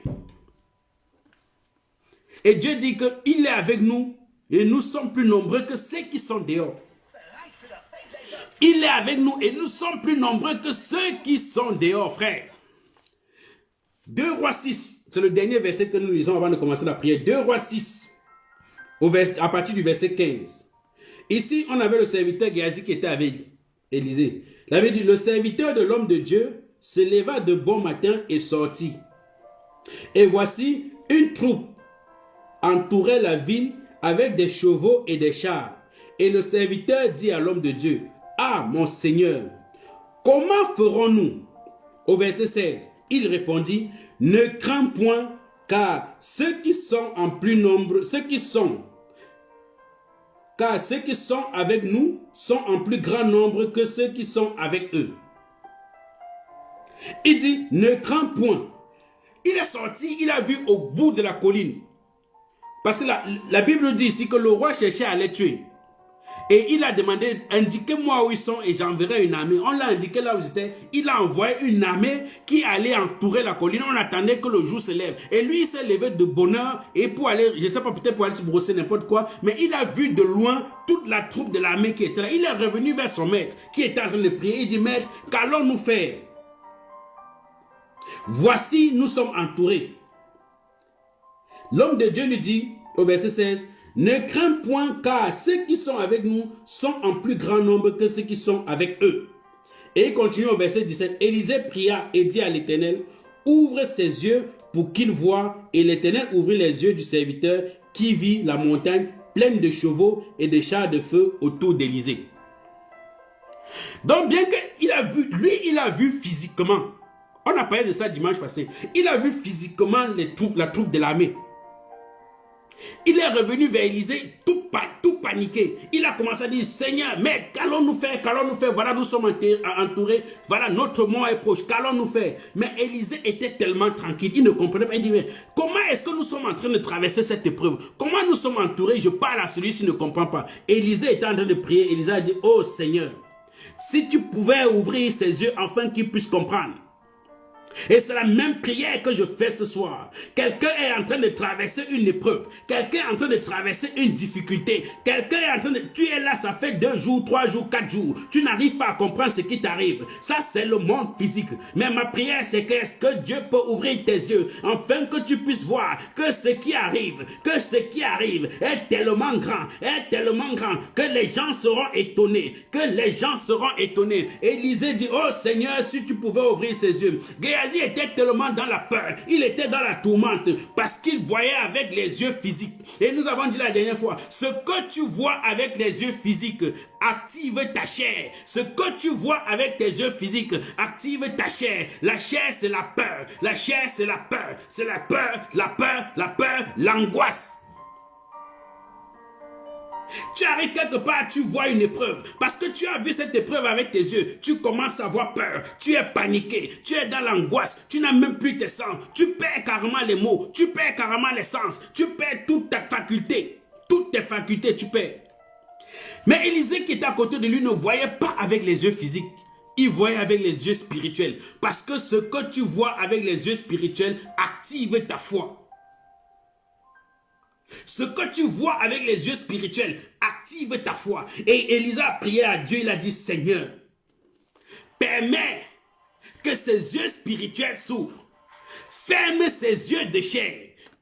S1: Et Dieu dit qu'il est avec nous et nous sommes plus nombreux que ceux qui sont dehors. Il est avec nous et nous sommes plus nombreux que ceux qui sont dehors, frère. 2 Rois 6, c'est le dernier verset que nous lisons avant de commencer la prière. 2 Rois 6, à partir du verset 15. Ici, on avait le serviteur Géasi qui était avec Élisée. Il avait dit, le serviteur de l'homme de Dieu se leva de bon matin et sortit. Et voici, une troupe entourait la ville avec des chevaux et des chars. Et le serviteur dit à l'homme de Dieu, ah, mon Seigneur, comment ferons-nous? Au verset 16, il répondit, ne crains point, car ceux qui sont avec nous sont en plus grand nombre que ceux qui sont avec eux. Il dit, ne crains point. Il est sorti, il a vu au bout de la colline. Parce que la Bible dit ici que le roi cherchait à les tuer. Et il a demandé, indiquez-moi où ils sont et j'enverrai une armée. On l'a indiqué là où ils étaient. Il a envoyé une armée qui allait entourer la colline. On attendait que le jour se lève. Et lui, il s'est levé de bonne heure et pour aller, je ne sais pas, peut-être pour aller se brosser n'importe quoi, mais il a vu de loin toute la troupe de l'armée qui était là. Il est revenu vers son maître qui était en train de prier. Il dit, maître, qu'allons-nous faire? Voici, nous sommes entourés. L'homme de Dieu lui dit, au verset 16, ne crains point, car ceux qui sont avec nous sont en plus grand nombre que ceux qui sont avec eux. Et il continue au verset 17. Élisée pria et dit à l'Éternel, ouvre ses yeux pour qu'il voie. Et l'Éternel ouvrit les yeux du serviteur qui vit la montagne pleine de chevaux et de chars de feu autour d'Élisée. Donc bien qu'il a vu, lui il a vu physiquement, on a parlé de ça dimanche passé, il a vu physiquement la troupe de l'armée. Il est revenu vers Élisée tout paniqué. Il a commencé à dire, Seigneur, maître, qu'allons-nous faire? Qu'allons-nous faire? Voilà, nous sommes entourés. Voilà, notre mort est proche. Qu'allons-nous faire? Mais Élisée était tellement tranquille. Il ne comprenait pas. Il dit, mais comment est-ce que nous sommes en train de traverser cette épreuve? Comment nous sommes entourés? Je parle à celui-ci ne comprend pas. Élisée était en train de prier. Élisée a dit, oh Seigneur, si tu pouvais ouvrir ses yeux afin qu'il puisse comprendre. Et c'est la même prière que je fais ce soir. Quelqu'un est en train de traverser une épreuve. Quelqu'un est en train de traverser une difficulté. Quelqu'un est en train de... Tu es là, ça fait 2 jours, 3 jours, 4 jours. Tu n'arrives pas à comprendre ce qui t'arrive. Ça, c'est le monde physique. Mais ma prière, c'est que est-ce que Dieu peut ouvrir tes yeux afin que tu puisses voir que ce qui arrive est tellement grand, que les gens seront étonnés. Élisée dit, oh Seigneur, si tu pouvais ouvrir ses yeux. Géasi était tellement dans la peur, il était dans la tourmente parce qu'il voyait avec les yeux physiques. Et nous avons dit la dernière fois, ce que tu vois avec les yeux physiques active ta chair. Ce que tu vois avec tes yeux physiques active ta chair. La chair c'est la peur, la chair c'est la peur, c'est la peur, l'angoisse. Tu arrives quelque part, tu vois une épreuve. Parce que tu as vu cette épreuve avec tes yeux. Tu commences à avoir peur. Tu es paniqué. Tu es dans l'angoisse. Tu n'as même plus tes sens. Tu perds carrément les mots. Tu perds carrément les sens. Tu perds toute ta faculté. Toutes tes facultés, tu perds. Mais Élisée qui était à côté de lui ne voyait pas avec les yeux physiques. Il voyait avec les yeux spirituels. Parce que ce que tu vois avec les yeux spirituels active ta foi. Ce que tu vois avec les yeux spirituels active ta foi. Et Élisée a prié à Dieu, il a dit, Seigneur, permets que ses yeux spirituels s'ouvrent. Ferme ses yeux de chair.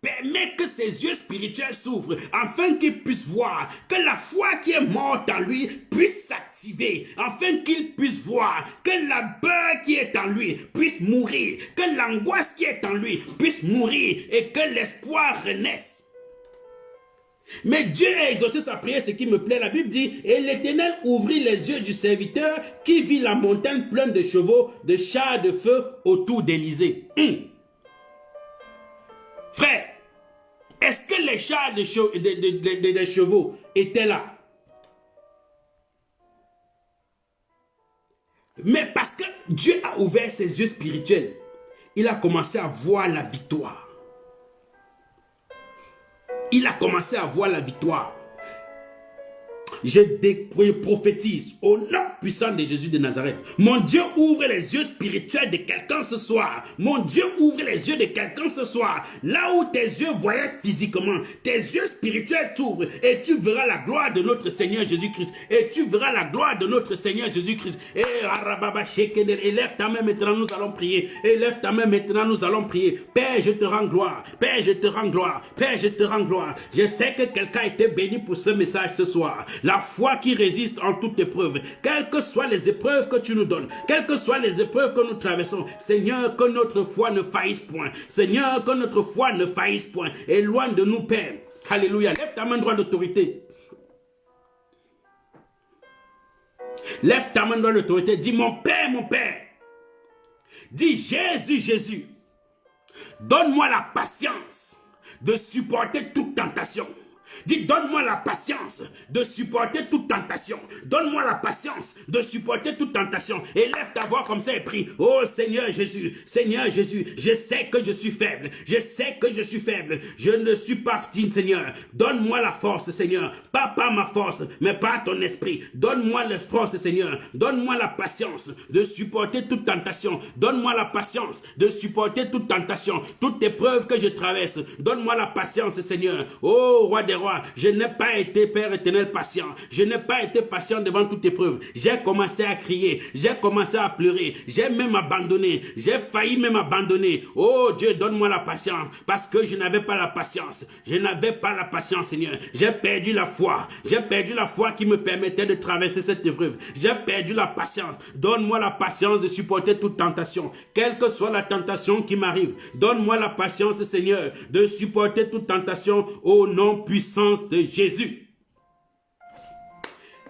S1: Permets que ses yeux spirituels s'ouvrent afin qu'il puisse voir, que la foi qui est morte en lui puisse s'activer, afin qu'il puisse voir, que la peur qui est en lui puisse mourir, que l'angoisse qui est en lui puisse mourir et que l'espoir renaisse. Mais Dieu a exaucé sa prière, ce qui me plaît. La Bible dit, et l'Éternel ouvrit les yeux du serviteur qui vit la montagne pleine de chevaux, de chars de feu autour d'Élisée. Frère, est-ce que les chars de chevaux étaient là? Mais parce que Dieu a ouvert ses yeux spirituels, il a commencé à voir la victoire. Il a commencé à voir la victoire. Je prophétise au nom puissant de Jésus de Nazareth. Mon Dieu ouvre les yeux spirituels de quelqu'un ce soir. Mon Dieu ouvre les yeux de quelqu'un ce soir. Là où tes yeux voyaient physiquement, tes yeux spirituels s'ouvrent et tu verras la gloire de notre Seigneur Jésus-Christ. Et tu verras la gloire de notre Seigneur Jésus-Christ. Et lève ta main maintenant, nous allons prier. Élève ta main maintenant, nous allons prier. Père, je te rends gloire. Père, je te rends gloire. Père, je te rends gloire. Je sais que quelqu'un a été béni pour ce message ce soir. La foi qui résiste en toute épreuve. Quelles que soient les épreuves que tu nous donnes, quelles que soient les épreuves que nous traversons, Seigneur, que notre foi ne faillisse point. Seigneur, que notre foi ne faillisse point. Éloigne de nous, Père. Alléluia. Lève ta main droite d'autorité. Lève ta main droite d'autorité. Dis, mon Père, mon Père. Dis, Jésus, Jésus. Donne-moi la patience de supporter toute tentation. Dis, donne-moi la patience de supporter toute tentation. Donne-moi la patience de supporter toute tentation. Et lève ta voix comme ça et prie. Oh Seigneur Jésus, je sais que je suis faible. Je sais que je suis faible. Je ne suis pas digne, Seigneur. Donne-moi la force, Seigneur. Pas ma force, mais pas ton esprit. Donne-moi la force, Seigneur. Donne-moi la patience de supporter toute tentation. Donne-moi la patience de supporter toute tentation. Toute épreuve que je traverse. Donne-moi la patience, Seigneur. Oh, roi des rois, je n'ai pas été, Père éternel, patient. Je n'ai pas été patient devant toute épreuve. J'ai commencé à crier. J'ai commencé à pleurer. J'ai même abandonné. J'ai failli même abandonner. Oh Dieu, donne-moi la patience. Parce que je n'avais pas la patience. Je n'avais pas la patience, Seigneur. J'ai perdu la foi. J'ai perdu la foi qui me permettait de traverser cette épreuve. J'ai perdu la patience. Donne-moi la patience de supporter toute tentation. Quelle que soit la tentation qui m'arrive. Donne-moi la patience, Seigneur, de supporter toute tentation au nom puissant de Jésus.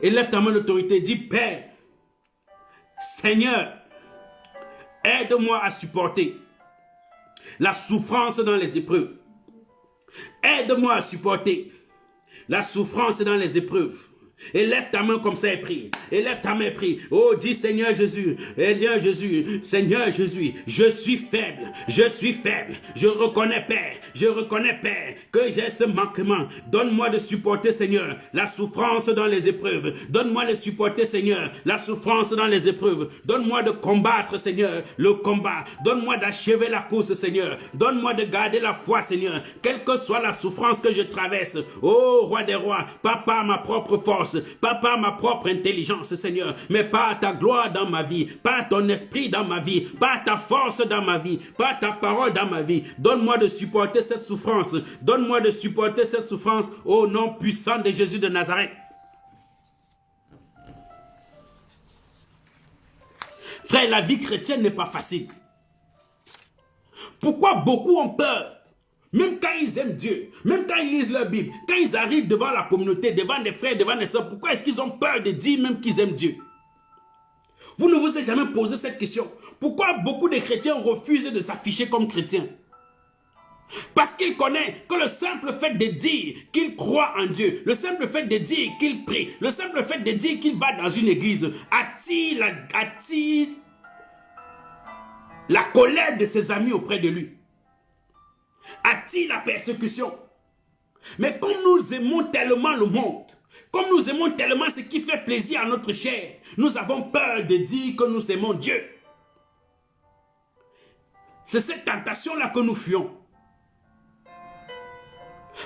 S1: Et lève ta main d'autorité, dis, Père, Seigneur, aide-moi à supporter la souffrance dans les épreuves. Aide-moi à supporter la souffrance dans les épreuves. Et lève ta main comme ça et prie. Et lève ta main et prie. Oh, dis Seigneur Jésus, Seigneur Jésus, Seigneur Jésus, je suis faible, je suis faible. Je reconnais, Père, que j'ai ce manquement. Donne-moi de supporter, Seigneur, la souffrance dans les épreuves. Donne-moi de supporter, Seigneur, la souffrance dans les épreuves. Donne-moi de combattre, Seigneur, le combat. Donne-moi d'achever la course, Seigneur. Donne-moi de garder la foi, Seigneur, quelle que soit la souffrance que je traverse. Oh, roi des rois, papa, ma propre force. Papa, ma propre intelligence, Seigneur, mais pas ta gloire dans ma vie, pas ton esprit dans ma vie, pas ta force dans ma vie, pas ta parole dans ma vie. Donne-moi de supporter cette souffrance. Donne-moi de supporter cette souffrance au nom puissant de Jésus de Nazareth. Frère, la vie chrétienne n'est pas facile. Pourquoi beaucoup ont peur? Même quand ils aiment Dieu, même quand ils lisent leur Bible, quand ils arrivent devant la communauté, devant des frères, devant des sœurs, pourquoi est-ce qu'ils ont peur de dire même qu'ils aiment Dieu? Vous ne vous êtes jamais posé cette question. Pourquoi beaucoup de chrétiens refusent de s'afficher comme chrétiens? Parce qu'ils connaissent que le simple fait de dire qu'ils croient en Dieu, le simple fait de dire qu'ils prient, le simple fait de dire qu'ils vont dans une église, attire la colère de ses amis auprès de lui. Attire la persécution. Mais comme nous aimons tellement le monde, comme nous aimons tellement ce qui fait plaisir à notre chair, nous avons peur de dire que nous aimons Dieu. C'est cette tentation-là que nous fuyons.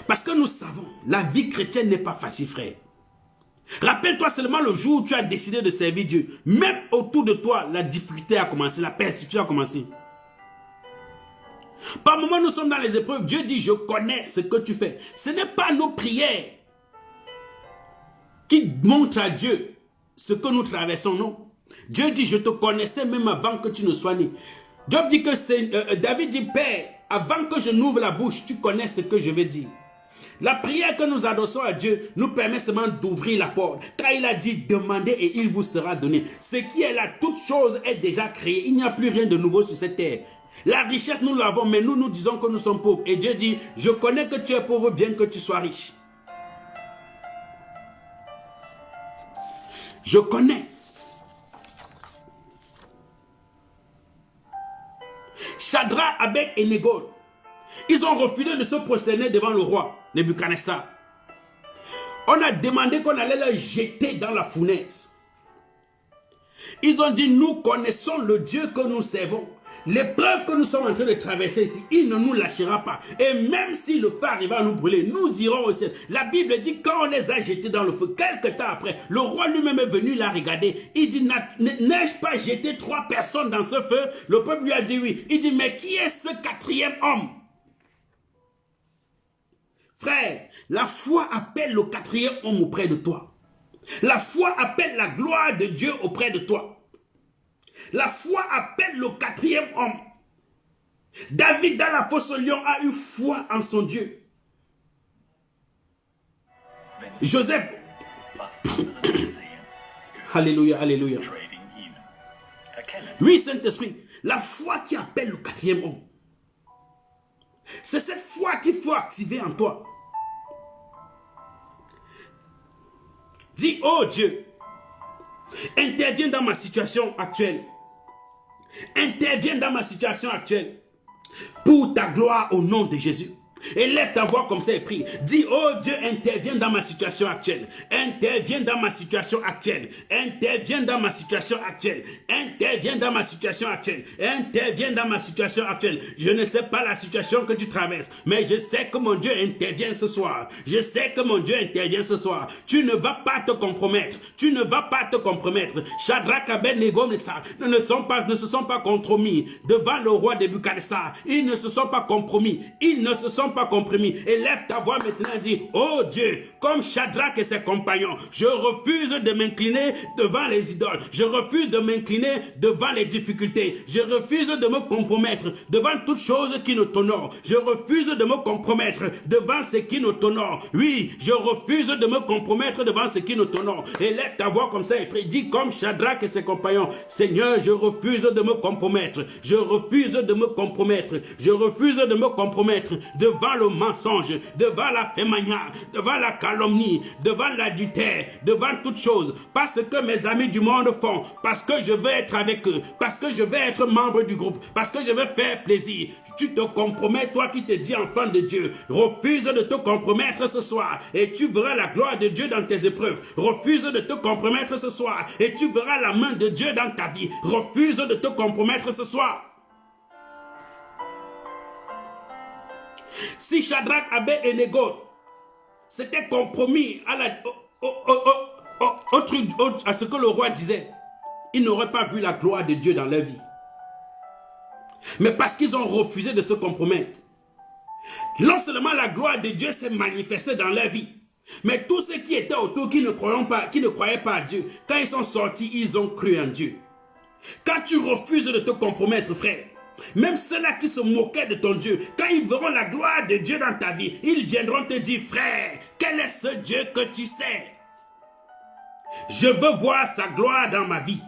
S1: Parce que nous savons, la vie chrétienne n'est pas facile, frère. Rappelle-toi seulement le jour où tu as décidé de servir Dieu. Même autour de toi, la difficulté a commencé, la persécution a commencé. Par moments, nous sommes dans les épreuves. Dieu dit, je connais ce que tu fais. Ce n'est pas nos prières qui montrent à Dieu ce que nous traversons, non. Dieu dit, je te connaissais même avant que tu ne sois né. Job dit que David dit, Père, avant que je n'ouvre la bouche, tu connais ce que je vais dire. La prière que nous adossons à Dieu nous permet seulement d'ouvrir la porte. Car il a dit, demandez et il vous sera donné. Ce qui est là, toute chose est déjà créée. Il n'y a plus rien de nouveau sur cette terre. La richesse, nous l'avons, mais nous disons que nous sommes pauvres. Et Dieu dit, je connais que tu es pauvre bien que tu sois riche. Je connais. Shadrach, Abed et Nego, ils ont refusé de se prosterner devant le roi Nebuchadnezzar. On a demandé qu'on allait les jeter dans la fournaise. Ils ont dit, nous connaissons le Dieu que nous servons. L'épreuve que nous sommes en train de traverser ici, il ne nous lâchera pas. Et même si le feu arrive à nous brûler, nous irons au ciel. La Bible dit, quand on les a jetés dans le feu, quelques temps après, le roi lui-même est venu la regarder. Il dit, n'ai-je pas jeté 3 personnes dans ce feu? Le peuple lui a dit oui. Il dit, mais qui est ce 4e homme? Frère, la foi appelle le 4e homme auprès de toi. La foi appelle la gloire de Dieu auprès de toi. La foi appelle le 4e homme. David dans la fosse au lion a eu foi en son Dieu. Joseph. Alléluia, alléluia. Oui, Saint-Esprit, la foi qui appelle le 4e homme. C'est cette foi qu'il faut activer en toi. Dis, oh Dieu, interviens dans ma situation actuelle. Interviens dans ma situation actuelle. Pour ta gloire au nom de Jésus. Élève ta voix comme ça et prie. Dis, oh Dieu, interviens dans ma situation actuelle. Interviens dans ma situation actuelle. Interviens dans ma situation actuelle. Interviens dans ma situation actuelle. Interviens dans ma situation actuelle. Je ne sais pas la situation que tu traverses, mais je sais que mon Dieu intervient ce soir. Je sais que mon Dieu intervient ce soir. Tu ne vas pas te compromettre. Tu ne vas pas te compromettre. Shadrach, Abednego, Meshach ne se sont pas compromis devant le roi Nebuchadnezzar. Ils ne se sont pas compromis. Ils ne se sont pas compromis. Élève ta voix maintenant et dis, oh Dieu, comme Shadrach et ses compagnons, je refuse de m'incliner devant les idoles. Je refuse de m'incliner devant les difficultés. Je refuse de me compromettre devant toute chose qui nous t'honore. Je refuse de me compromettre devant ce qui nous t'honore. Oui, je refuse de me compromettre devant ce qui nous t'honore. Élève ta voix comme ça et prie. Dis comme Shadrach et ses compagnons, Seigneur, je refuse de me compromettre. Je refuse de me compromettre. Je refuse de me compromettre devant le mensonge, devant la fémania, devant la calomnie, devant l'adultère, devant toute chose, parce que mes amis du monde font, parce que je veux être avec eux, parce que je veux être membre du groupe, parce que je veux faire plaisir. Tu te compromets, toi qui te dis enfant de Dieu. Refuse de te compromettre ce soir et tu verras la gloire de Dieu dans tes épreuves. Refuse de te compromettre ce soir et tu verras la main de Dieu dans ta vie. Refuse de te compromettre ce soir. Si Shadrach, Abednego s'était compromis à ce que le roi disait, ils n'auraient pas vu la gloire de Dieu dans leur vie. Mais parce qu'ils ont refusé de se compromettre, non seulement la gloire de Dieu s'est manifestée dans leur vie, mais tous ceux qui étaient autour, qui ne croyaient pas à Dieu, quand ils sont sortis, ils ont cru en Dieu. Quand tu refuses de te compromettre, frère, même ceux-là qui se moquaient de ton Dieu, quand ils verront la gloire de Dieu dans ta vie, ils viendront te dire, frère, quel est ce Dieu que tu sais? Je veux voir sa gloire dans ma vie.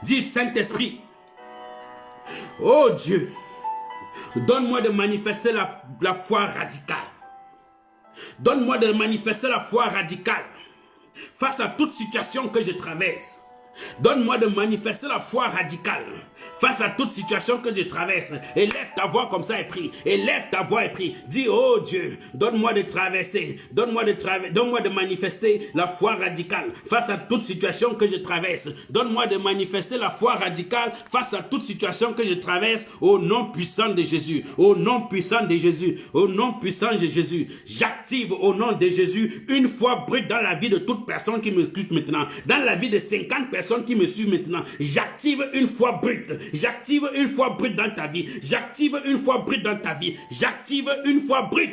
S1: Dis, Saint-Esprit, oh Dieu, donne-moi de manifester la foi radicale. Donne-moi de manifester la foi radicale face à toute situation que je traverse. Donne-moi de manifester la foi radicale face à toute situation que je traverse. Élève ta voix comme ça et prie. Élève ta voix et prie. Dis, oh Dieu, donne-moi de traverser. Donne-moi de manifester la foi radicale face à toute situation que je traverse. Donne-moi de manifester la foi radicale face à toute situation que je traverse au nom puissant de Jésus. Au nom puissant de Jésus. Au nom puissant de Jésus. J'active au nom de Jésus une foi brute dans la vie de toute personne qui me quitte maintenant. Dans la vie de 50 personnes qui me suivent maintenant, j'active une foi brute. J'active une foi brute dans ta vie. J'active une foi brute dans ta vie. J'active une foi brute.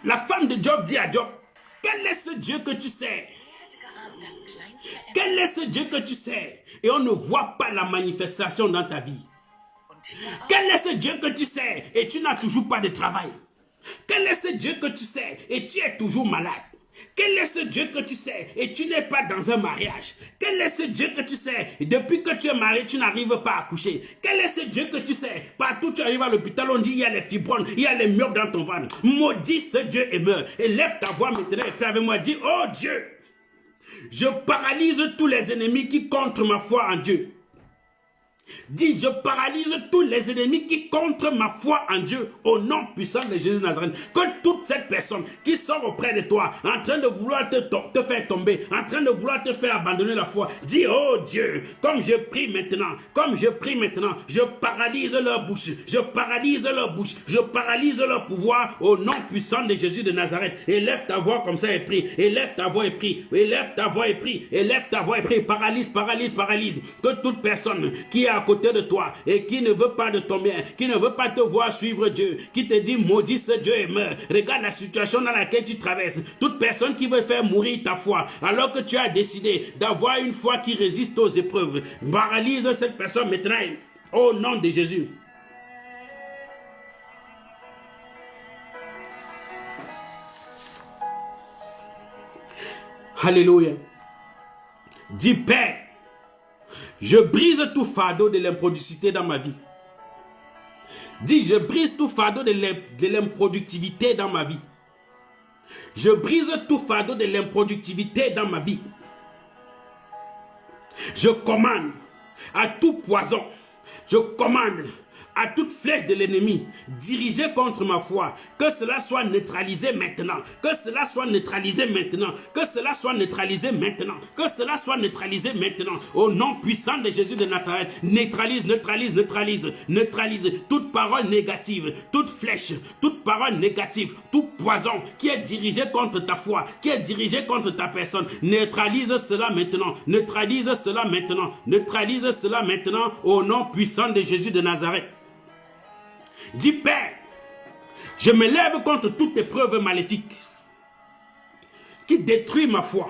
S1: La femme de Job dit à Job, quel est ce Dieu que tu sais? Quel est ce Dieu que tu sais? Et on ne voit pas la manifestation dans ta vie. Quel est ce Dieu que tu sais et tu n'as toujours pas de travail? Quel est ce Dieu que tu sais et tu es toujours malade? Quel est ce Dieu que tu sais et tu n'es pas dans un mariage? Quel est ce Dieu que tu sais et depuis que tu es marié, tu n'arrives pas à accoucher? Quel est ce Dieu que tu sais? Partout tu arrives à l'hôpital, on dit il y a les fibromes, il y a les myomes dans ton ventre. Maudit ce Dieu et meurs. Et lève ta voix maintenant et prie avec moi. Dis, oh Dieu, je paralyse tous les ennemis qui contre ma foi en Dieu. Dis, je paralyse tous les ennemis qui contre ma foi en Dieu au nom puissant de Jésus de Nazareth. Que toutes ces personnes qui sont auprès de toi, en train de vouloir te faire tomber, en train de vouloir te faire abandonner la foi, dis, oh Dieu, comme je prie maintenant, je paralyse leur bouche, je paralyse leur bouche, je paralyse leur pouvoir au nom puissant de Jésus de Nazareth. Élève ta voix comme ça et prie, élève ta voix et prie, élève ta voix et prie, élève ta voix et prie, paralyse. Que toute personne qui est à côté de toi et qui ne veut pas de ton bien, qui ne veut pas te voir suivre Dieu, qui te dit maudit ce Dieu et meurt. Regarde la situation dans laquelle tu traverses. Toute personne qui veut faire mourir ta foi alors que tu as décidé d'avoir une foi qui résiste aux épreuves, paralyse cette personne maintenant au nom de Jésus. Alléluia. Dis, Père, je brise tout fardeau de l'improductivité dans ma vie. Dis, je brise tout fardeau de l'improductivité dans ma vie. Je brise tout fardeau de l'improductivité dans ma vie. Je commande à tout poison, je commande à toute flèche de l'ennemi dirigée contre ma foi, que cela soit neutralisé maintenant, que cela soit neutralisé maintenant, que cela soit neutralisé maintenant, que cela soit neutralisé maintenant, au nom puissant de Jésus de Nazareth. Neutralise, neutralise, neutralise, neutralise toute parole négative, toute flèche, toute parole négative, tout poison qui est dirigé contre ta foi, qui est dirigé contre ta personne. Neutralise cela maintenant, neutralise cela maintenant, neutralise cela maintenant, au nom puissant de Jésus de Nazareth. Dis, Père, je me lève contre toute épreuve maléfique qui détruit ma foi.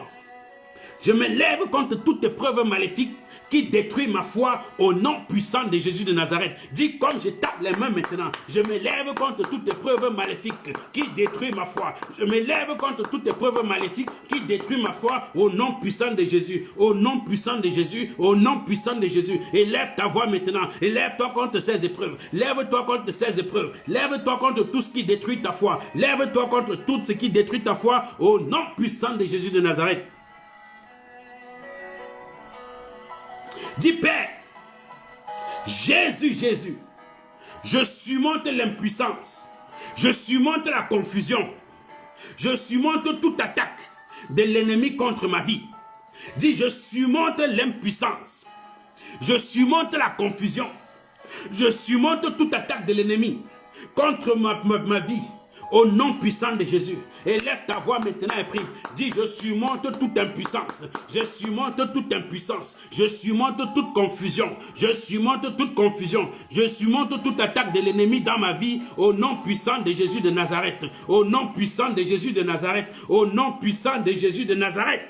S1: Je me lève contre toute épreuve maléfique qui détruit ma foi au nom puissant de Jésus de Nazareth. Dis, comme je tape les mains maintenant, je me lève contre toute épreuve maléfique qui détruit ma foi. Je me lève contre toute épreuve maléfique qui détruit ma foi au nom puissant de Jésus. Au nom puissant de Jésus, au nom puissant de Jésus. Élève ta voix maintenant. Élève-toi contre ces épreuves. Lève-toi contre ces épreuves. Lève-toi contre tout ce qui détruit ta foi. Lève-toi contre tout ce qui détruit ta foi au nom puissant de Jésus de Nazareth. Dis, Père, Jésus, Jésus, je surmonte l'impuissance, je surmonte la confusion, je surmonte toute attaque de l'ennemi contre ma vie. Dis, je surmonte l'impuissance, je surmonte la confusion, je surmonte toute attaque de l'ennemi contre ma vie. Au nom puissant de Jésus, élève ta voix maintenant et prie. Dis, je surmonte toute impuissance, je surmonte toute impuissance, je surmonte toute confusion, je surmonte toute confusion, je surmonte toute attaque de l'ennemi dans ma vie, au nom puissant de Jésus de Nazareth, au nom puissant de Jésus de Nazareth, au nom puissant de Jésus de Nazareth.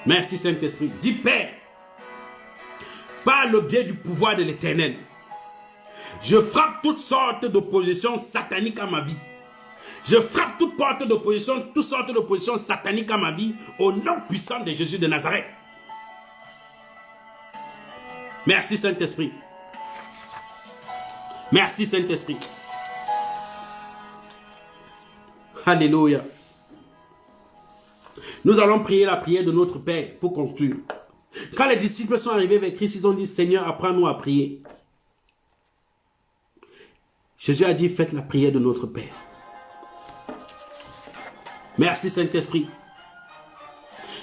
S1: Merci Saint-Esprit. Dis, Père, par le biais du pouvoir de l'Éternel, je frappe toutes sortes d'oppositions sataniques à ma vie. Je frappe toutes sortes d'oppositions sataniques à ma vie au nom puissant de Jésus de Nazareth. Merci Saint-Esprit. Merci Saint-Esprit. Alléluia. Nous allons prier la prière de notre Père pour conclure. Quand les disciples sont arrivés vers Christ, ils ont dit, Seigneur, apprends-nous à prier. Jésus a dit, faites la prière de notre Père. Merci Saint-Esprit.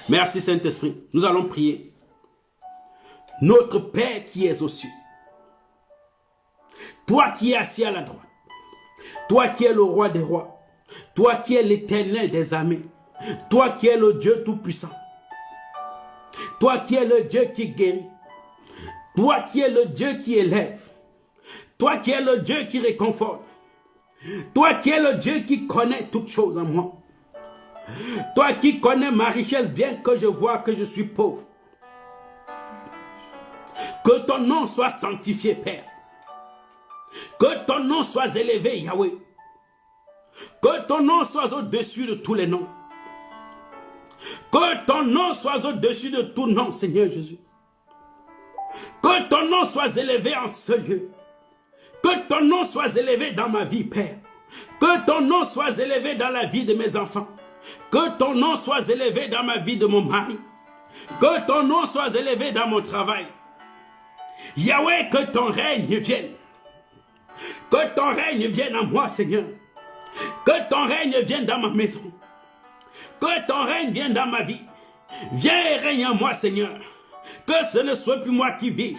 S1: Merci Saint-Esprit. Nous allons prier. Notre Père qui es aux cieux, toi qui es assis à la droite, toi qui es le roi des rois, toi qui es l'Éternel des armées, toi qui es le Dieu tout-puissant, toi qui es le Dieu qui guérit, toi qui es le Dieu qui élève, toi qui es le Dieu qui réconforte, toi qui es le Dieu qui connaît toutes choses en moi, toi qui connais ma richesse bien que je vois que je suis pauvre. Que ton nom soit sanctifié, Père. Que ton nom soit élevé, Yahweh. Que ton nom soit au-dessus de tous les noms. Que ton nom soit au-dessus de tout nom, Seigneur Jésus. Que ton nom soit élevé en ce lieu. Que ton nom soit élevé dans ma vie, Père. Que ton nom soit élevé dans la vie de mes enfants. Que ton nom soit élevé dans ma vie de mon mari. Que ton nom soit élevé dans mon travail. Yahweh, que ton règne vienne. Que ton règne vienne en moi, Seigneur. Que ton règne vienne dans ma maison. Que ton règne vienne dans ma vie. Viens et règne en moi, Seigneur. Que ce ne soit plus moi qui vive,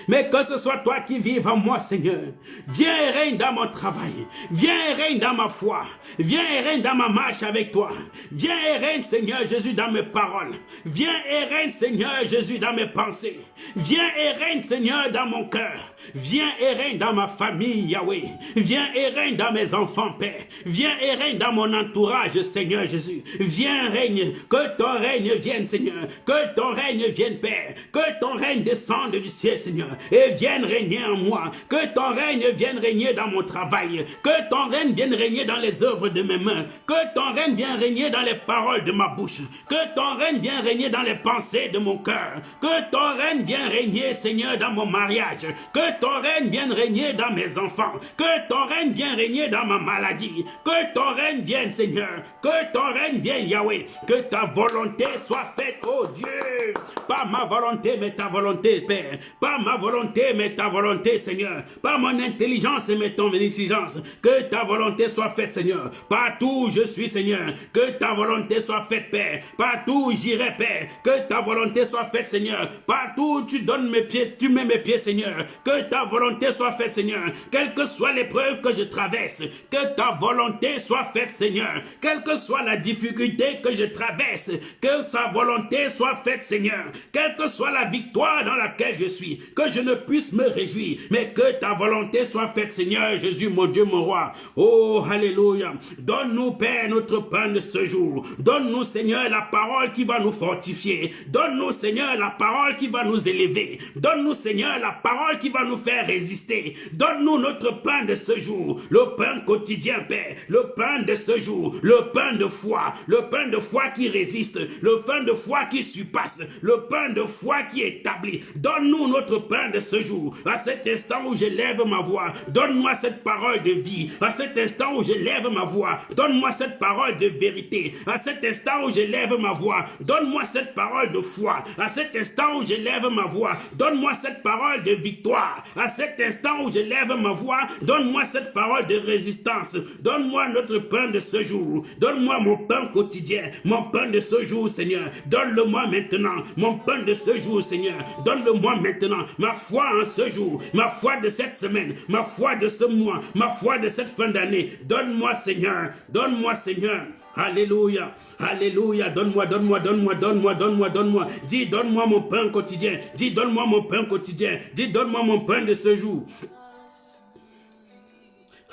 S1: mais que ce soit toi qui vives en moi, Seigneur. Viens et règne dans mon travail. Viens et règne dans ma foi. Viens et règne dans ma marche avec toi. Viens et règne, Seigneur Jésus, dans mes paroles. Viens et règne, Seigneur Jésus, dans mes pensées. Viens et règne, Seigneur, dans mon cœur. Viens et règne dans ma famille, Yahweh. Viens et règne dans mes enfants, Père. Viens et règne dans mon entourage, Seigneur Jésus. Viens, règne. Que ton règne vienne, Seigneur. Que ton règne vienne, Père. Que ton règne descende du ciel, Seigneur. Seigneur, et vienne régner en moi. Que ton règne vienne régner dans mon travail. Que ton règne vienne régner dans les œuvres de mes mains. Que ton règne vienne régner dans les paroles de ma bouche. Que ton règne vienne régner dans les pensées de mon cœur. Que ton règne vienne régner, Seigneur, dans mon mariage. Que ton règne vienne régner dans mes enfants. Que ton règne vienne régner dans ma maladie. Que ton règne vienne, Seigneur. Que ton règne vienne, Yahweh. Que ta volonté soit faite, oh Dieu. Pas ma volonté, mais ta volonté, Père. Pas ma volonté, mais ta volonté, Seigneur. Pas mon intelligence, mais ton intelligence. Que ta volonté soit faite, Seigneur. Partout où je suis, Seigneur. Que ta volonté soit faite, Père. Partout où j'irai, Père. Que ta volonté soit faite, Seigneur. Partout où tu donnes mes pieds, tu mets mes pieds, Seigneur. Que ta volonté soit faite, Seigneur. Quelle que soit l'épreuve que je traverse. Que ta volonté soit faite, Seigneur. Quelle que soit la difficulté que je traverse. Que sa volonté soit faite, Seigneur. Quelle que soit la victoire dans laquelle je suis. Que je ne puisse me réjouir. Mais que ta volonté soit faite, Seigneur Jésus, mon Dieu, mon roi. Oh, alléluia. Donne-nous, Père, notre pain de ce jour. Donne-nous, Seigneur, la parole qui va nous fortifier. Donne-nous, Seigneur, la parole qui va nous élever. Donne-nous, Seigneur, la parole qui va nous faire résister. Donne-nous notre pain de ce jour. Le pain quotidien, Père. Le pain de ce jour. Le pain de foi. Le pain de foi qui résiste. Le pain de foi qui surpasse. Le pain de foi qui établit. Donne-nous notre pain de ce jour. À cet instant où je lève ma voix, donne-moi cette parole de vie. À cet instant où je lève ma voix, donne-moi cette parole de vérité. À cet instant où je lève ma voix, donne-moi cette parole de foi. À cet instant où je lève ma voix, donne-moi cette parole de victoire. À cet instant où je lève ma voix, donne-moi cette parole de résistance. Donne-moi notre pain de ce jour. Donne-moi mon pain quotidien, mon pain de ce jour, Seigneur. Donne-le-moi maintenant, mon pain de ce jour, Seigneur. Donne-le-moi maintenant, ma foi en ce jour, ma foi de cette semaine, ma foi de ce mois, ma foi de cette fin d'année. Donne-moi, Seigneur. Donne-moi, Seigneur. Alléluia, alléluia, donne-moi, donne-moi, donne-moi, donne-moi, donne-moi, donne-moi. Dis, donne-moi mon pain quotidien. Dis, donne-moi mon pain quotidien. Dis, donne-moi mon pain de ce jour.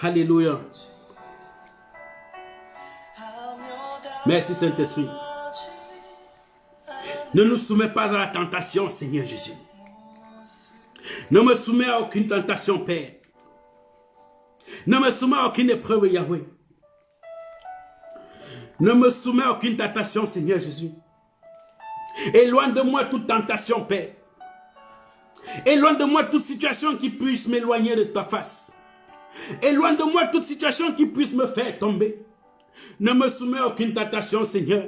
S1: Alléluia. Merci Saint-Esprit. Ne nous soumets pas à la tentation, Seigneur Jésus. Ne me soumets à aucune tentation, Père. Ne me soumets à aucune épreuve, Yahweh. Ne me soumets à aucune tentation, Seigneur Jésus. Éloigne de moi toute tentation, Père. Éloigne de moi toute situation qui puisse m'éloigner de ta face. Éloigne de moi toute situation qui puisse me faire tomber. Ne me soumets à aucune tentation, Seigneur.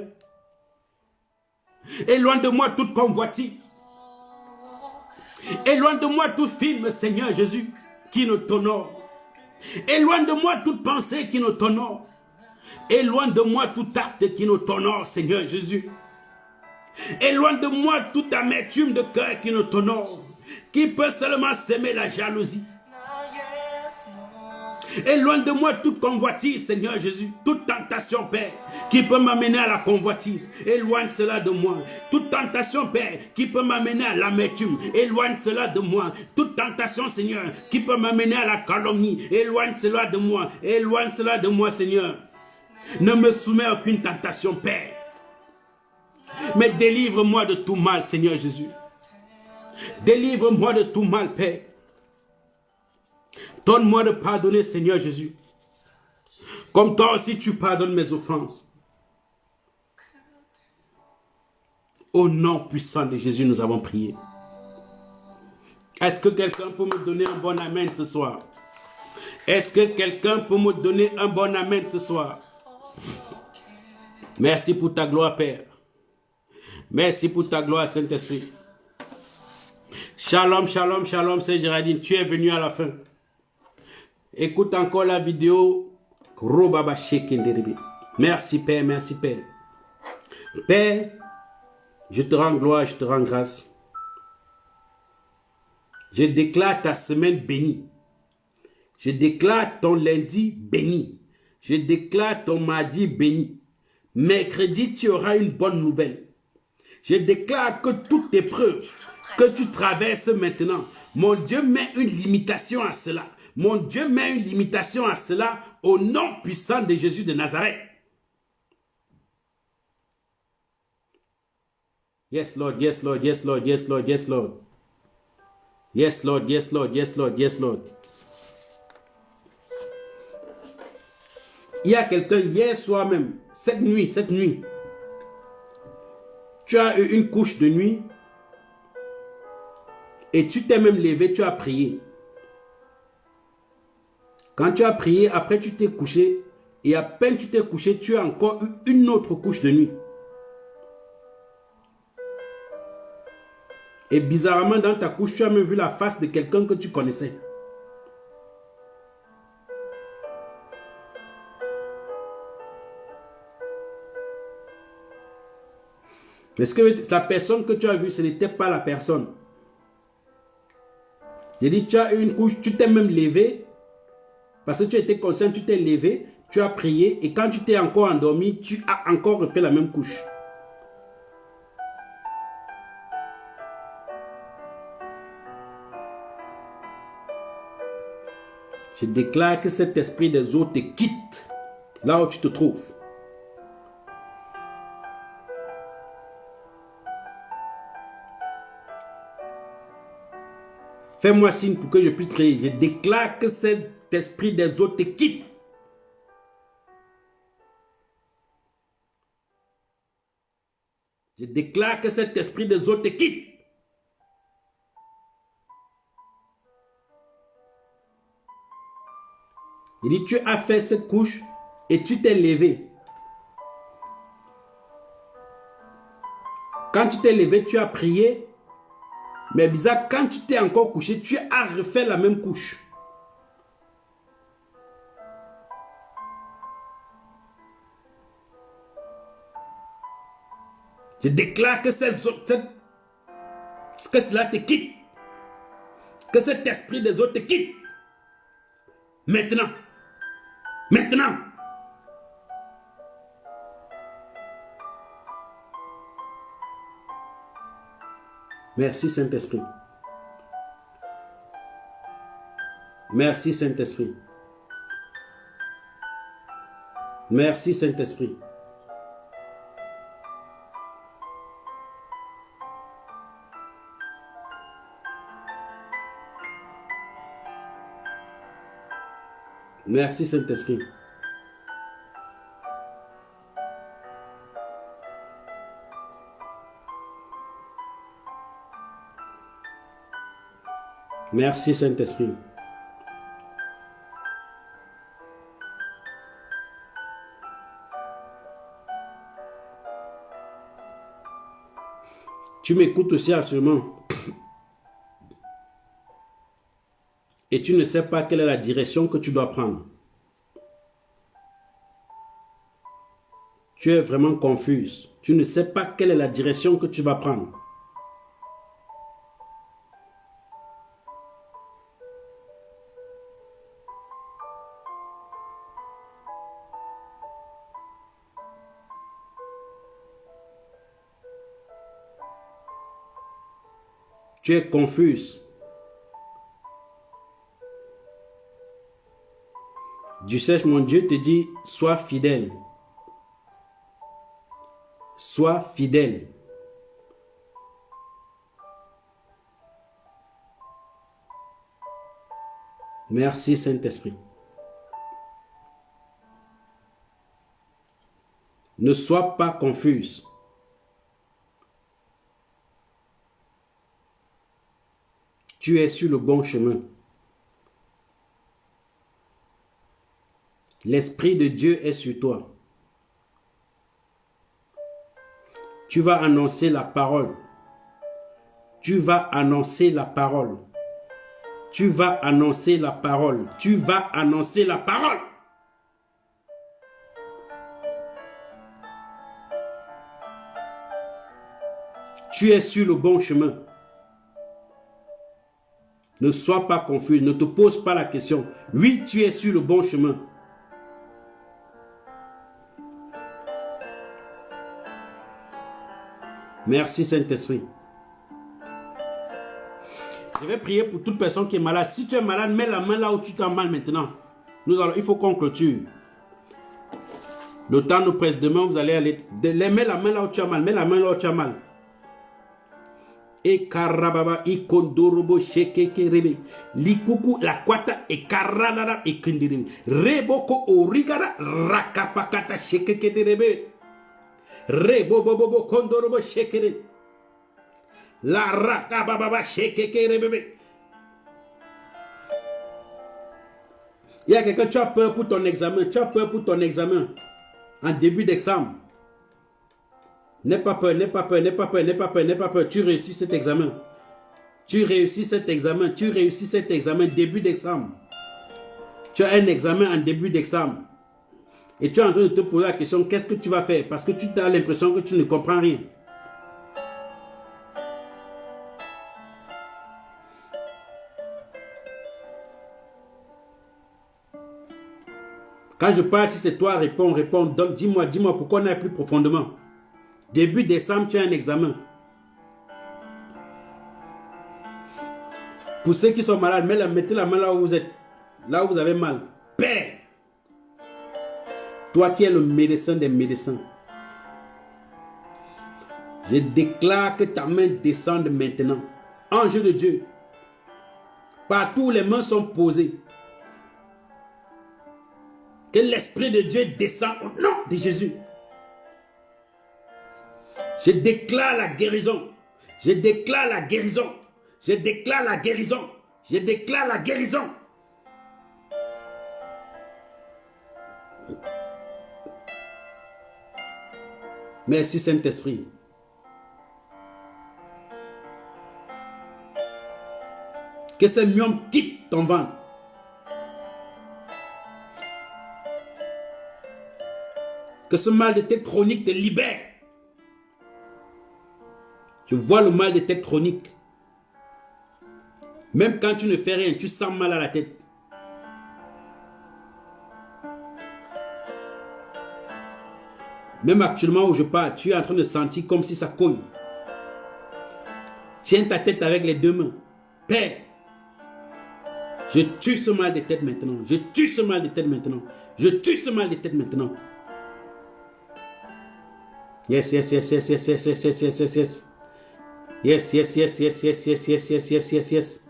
S1: Éloigne de moi toute convoitise. Éloigne de moi tout film, Seigneur Jésus, qui nous t'honore. Éloigne de moi toute pensée qui nous t'honore. Éloigne de moi tout acte qui nous t'honore, Seigneur Jésus. Éloigne de moi toute amertume de cœur qui nous t'honore, qui peut seulement s'aimer la jalousie. Éloigne de moi toute convoitise, Seigneur Jésus, toute tentation, Père, qui peut m'amener à la convoitise. Éloigne cela de moi. Toute tentation, Père, qui peut m'amener à l'amertume. Éloigne cela de moi. Toute tentation, Seigneur, qui peut m'amener à la calomnie. Éloigne cela de moi. Éloigne cela de moi, Seigneur. Ne me soumets à aucune tentation, Père. Mais délivre-moi de tout mal, Seigneur Jésus. Délivre-moi de tout mal, Père. Donne-moi de pardonner, Seigneur Jésus. Comme toi aussi, tu pardonnes mes offenses. Au nom puissant de Jésus, nous avons prié. Est-ce que quelqu'un peut me donner un bon amen ce soir? Est-ce que quelqu'un peut me donner un bon amen ce soir? Merci pour ta gloire, Père. Merci pour ta gloire, Saint-Esprit. Shalom, shalom, shalom, Saint Gérardine. Tu es venu à la fin. Écoute encore la vidéo. Merci, Père, merci, Père. Père, je te rends gloire, je te rends grâce. Je déclare ta semaine bénie. Je déclare ton lundi béni. Je déclare ton mardi béni. Mercredi, tu auras une bonne nouvelle. Je déclare que toute épreuve que tu traverses maintenant, mon Dieu met une limitation à cela. Mon Dieu met une limitation à cela au nom puissant de Jésus de Nazareth. Yes, Lord, yes, Lord, yes, Lord, yes, Lord, yes, Lord. Yes, Lord, yes, Lord, yes, Lord, yes, Lord. Il y a quelqu'un hier soir même, cette nuit, tu as eu une couche de nuit et tu t'es même levé, tu as prié. Quand tu as prié, après tu t'es couché et à peine tu t'es couché, tu as encore eu une autre couche de nuit. Et bizarrement, dans ta couche, tu as même vu la face de quelqu'un que tu connaissais. Mais ce que la personne que tu as vue, ce n'était pas la personne. J'ai dit, tu as eu une couche, tu t'es même levé, parce que tu étais conscient, tu t'es levé, tu as prié, et quand tu t'es encore endormi, tu as encore refait la même couche. Je déclare que cet esprit des eaux te quitte là où tu te trouves. Fais-moi signe pour que je puisse prier. Je déclare que cet esprit des eaux te quitte. Je déclare que cet esprit des eaux te quitte. Il dit, tu as fait cette couche et tu t'es levé. Quand tu t'es levé, tu as prié. Mais bizarre, quand tu t'es encore couché, tu as refait la même couche. Je déclare que cela te quitte. Que cet esprit des autres te quitte. Maintenant. Maintenant. Merci Saint-Esprit. Merci Saint-Esprit. Merci Saint-Esprit. Merci Saint-Esprit. Merci Saint-Esprit. Tu m'écoutes aussi actuellement. Et tu ne sais pas quelle est la direction que tu dois prendre. Tu es vraiment confuse. Tu ne sais pas quelle est la direction que tu vas prendre. Tu es confuse. Du sais, mon Dieu te dit, sois fidèle. Sois fidèle. Merci Saint-Esprit. Ne sois pas confuse. Tu es sur le bon chemin. L'Esprit de Dieu est sur toi. Tu vas annoncer la parole. Tu vas annoncer la parole. Tu vas annoncer la parole. Tu vas annoncer la parole. Tu es sur le bon chemin. Ne sois pas confus. Ne te pose pas la question. Oui, tu es sur le bon chemin. Merci Saint-Esprit. Je vais prier pour toute personne qui est malade. Si tu es malade, mets la main là où tu t'as mal maintenant. Il faut qu'on clôture. Le temps nous presse. Demain, vous allez aller. Mets la main là où tu as mal. Mets la main là où tu as mal. e karababa i kondorobo shekeke rebe. Likuku la kwata e karadara e kindirimi. Reboko origara rakapakata shekeke rebe. Rebo bobo kondorobo shekere. La rakababa shekeke rebe. Il y a quelqu'un, tu as peur pour ton examen. Tu as peur pour ton examen. En début d'examen. N'aie pas peur, n'aie pas peur, n'aie pas peur, n'aie pas peur, n'aie pas peur. Tu réussis cet examen. Tu réussis cet examen. Tu réussis cet examen. Début d'examen. Tu as un examen en début d'examen. Et tu es en train de te poser la question, qu'est-ce que tu vas faire? Parce que tu as l'impression que tu ne comprends rien. Quand je parle, si c'est toi, réponds. Donc dis-moi pourquoi on n'a plus profondément. Début décembre, tu as un examen. Pour ceux qui sont malades, mettez la main là où vous êtes. Là où vous avez mal. Père, toi qui es le médecin des médecins, je déclare que ta main descende maintenant. Ange de Dieu, partout où les mains sont posées, que l'Esprit de Dieu descende au nom de Jésus. Je déclare la guérison. Je déclare la guérison. Je déclare la guérison. Je déclare la guérison. Merci Saint-Esprit. Que ce myome quitte ton ventre. Que ce mal de tête chronique te libère. Je vois le mal de tête chronique. Même quand tu ne fais rien, tu sens mal à la tête. Même actuellement où je parle, tu es en train de sentir comme si ça cogne. Tiens ta tête avec les deux mains. Père, je tue ce mal de tête maintenant. Je tue ce mal de tête maintenant. Je tue ce mal de tête maintenant. Yes, yes, yes, yes, yes, yes, yes, yes, yes, yes, yes. Yes, yes, yes, yes, yes, yes, yes, yes, yes, yes, yes.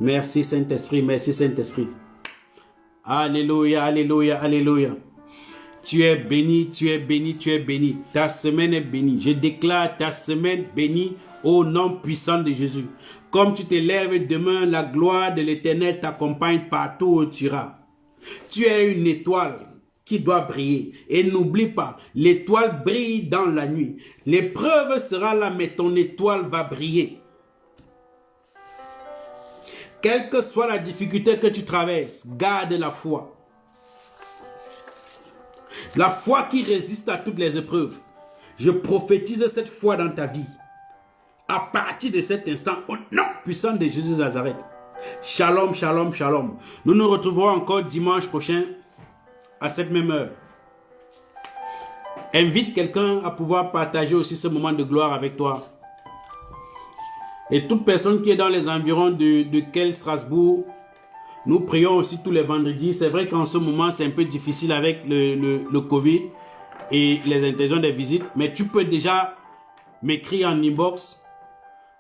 S1: Merci Saint-Esprit, merci Saint-Esprit. Alléluia, alléluia, alléluia. Tu es béni, tu es béni, tu es béni. Ta semaine est bénie. Je déclare ta semaine bénie au nom puissant de Jésus. Comme tu te lèves demain, la gloire de l'Éternel t'accompagne partout où tu iras. Tu es une étoile qui doit briller. Et n'oublie pas, l'étoile brille dans la nuit. L'épreuve sera là, mais ton étoile va briller. Quelle que soit la difficulté que tu traverses, garde la foi. La foi qui résiste à toutes les épreuves. Je prophétise cette foi dans ta vie. À partir de cet instant, au nom puissant de Jésus de Nazareth. Shalom, shalom, shalom. Nous nous retrouverons encore dimanche prochain à cette même heure. Invite quelqu'un à pouvoir partager aussi ce moment de gloire avec toi. Et toute personne qui est dans les environs de Quel Strasbourg, nous prions aussi tous les vendredis. C'est vrai qu'en ce moment, c'est un peu difficile avec le Covid et les intentions des visites. Mais tu peux déjà m'écrire en inbox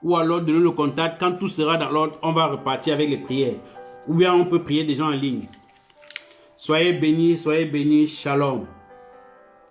S1: ou alors donner le contact. Quand tout sera dans l'ordre, on va repartir avec les prières. Ou bien on peut prier déjà en ligne. Soyez bénis, shalom.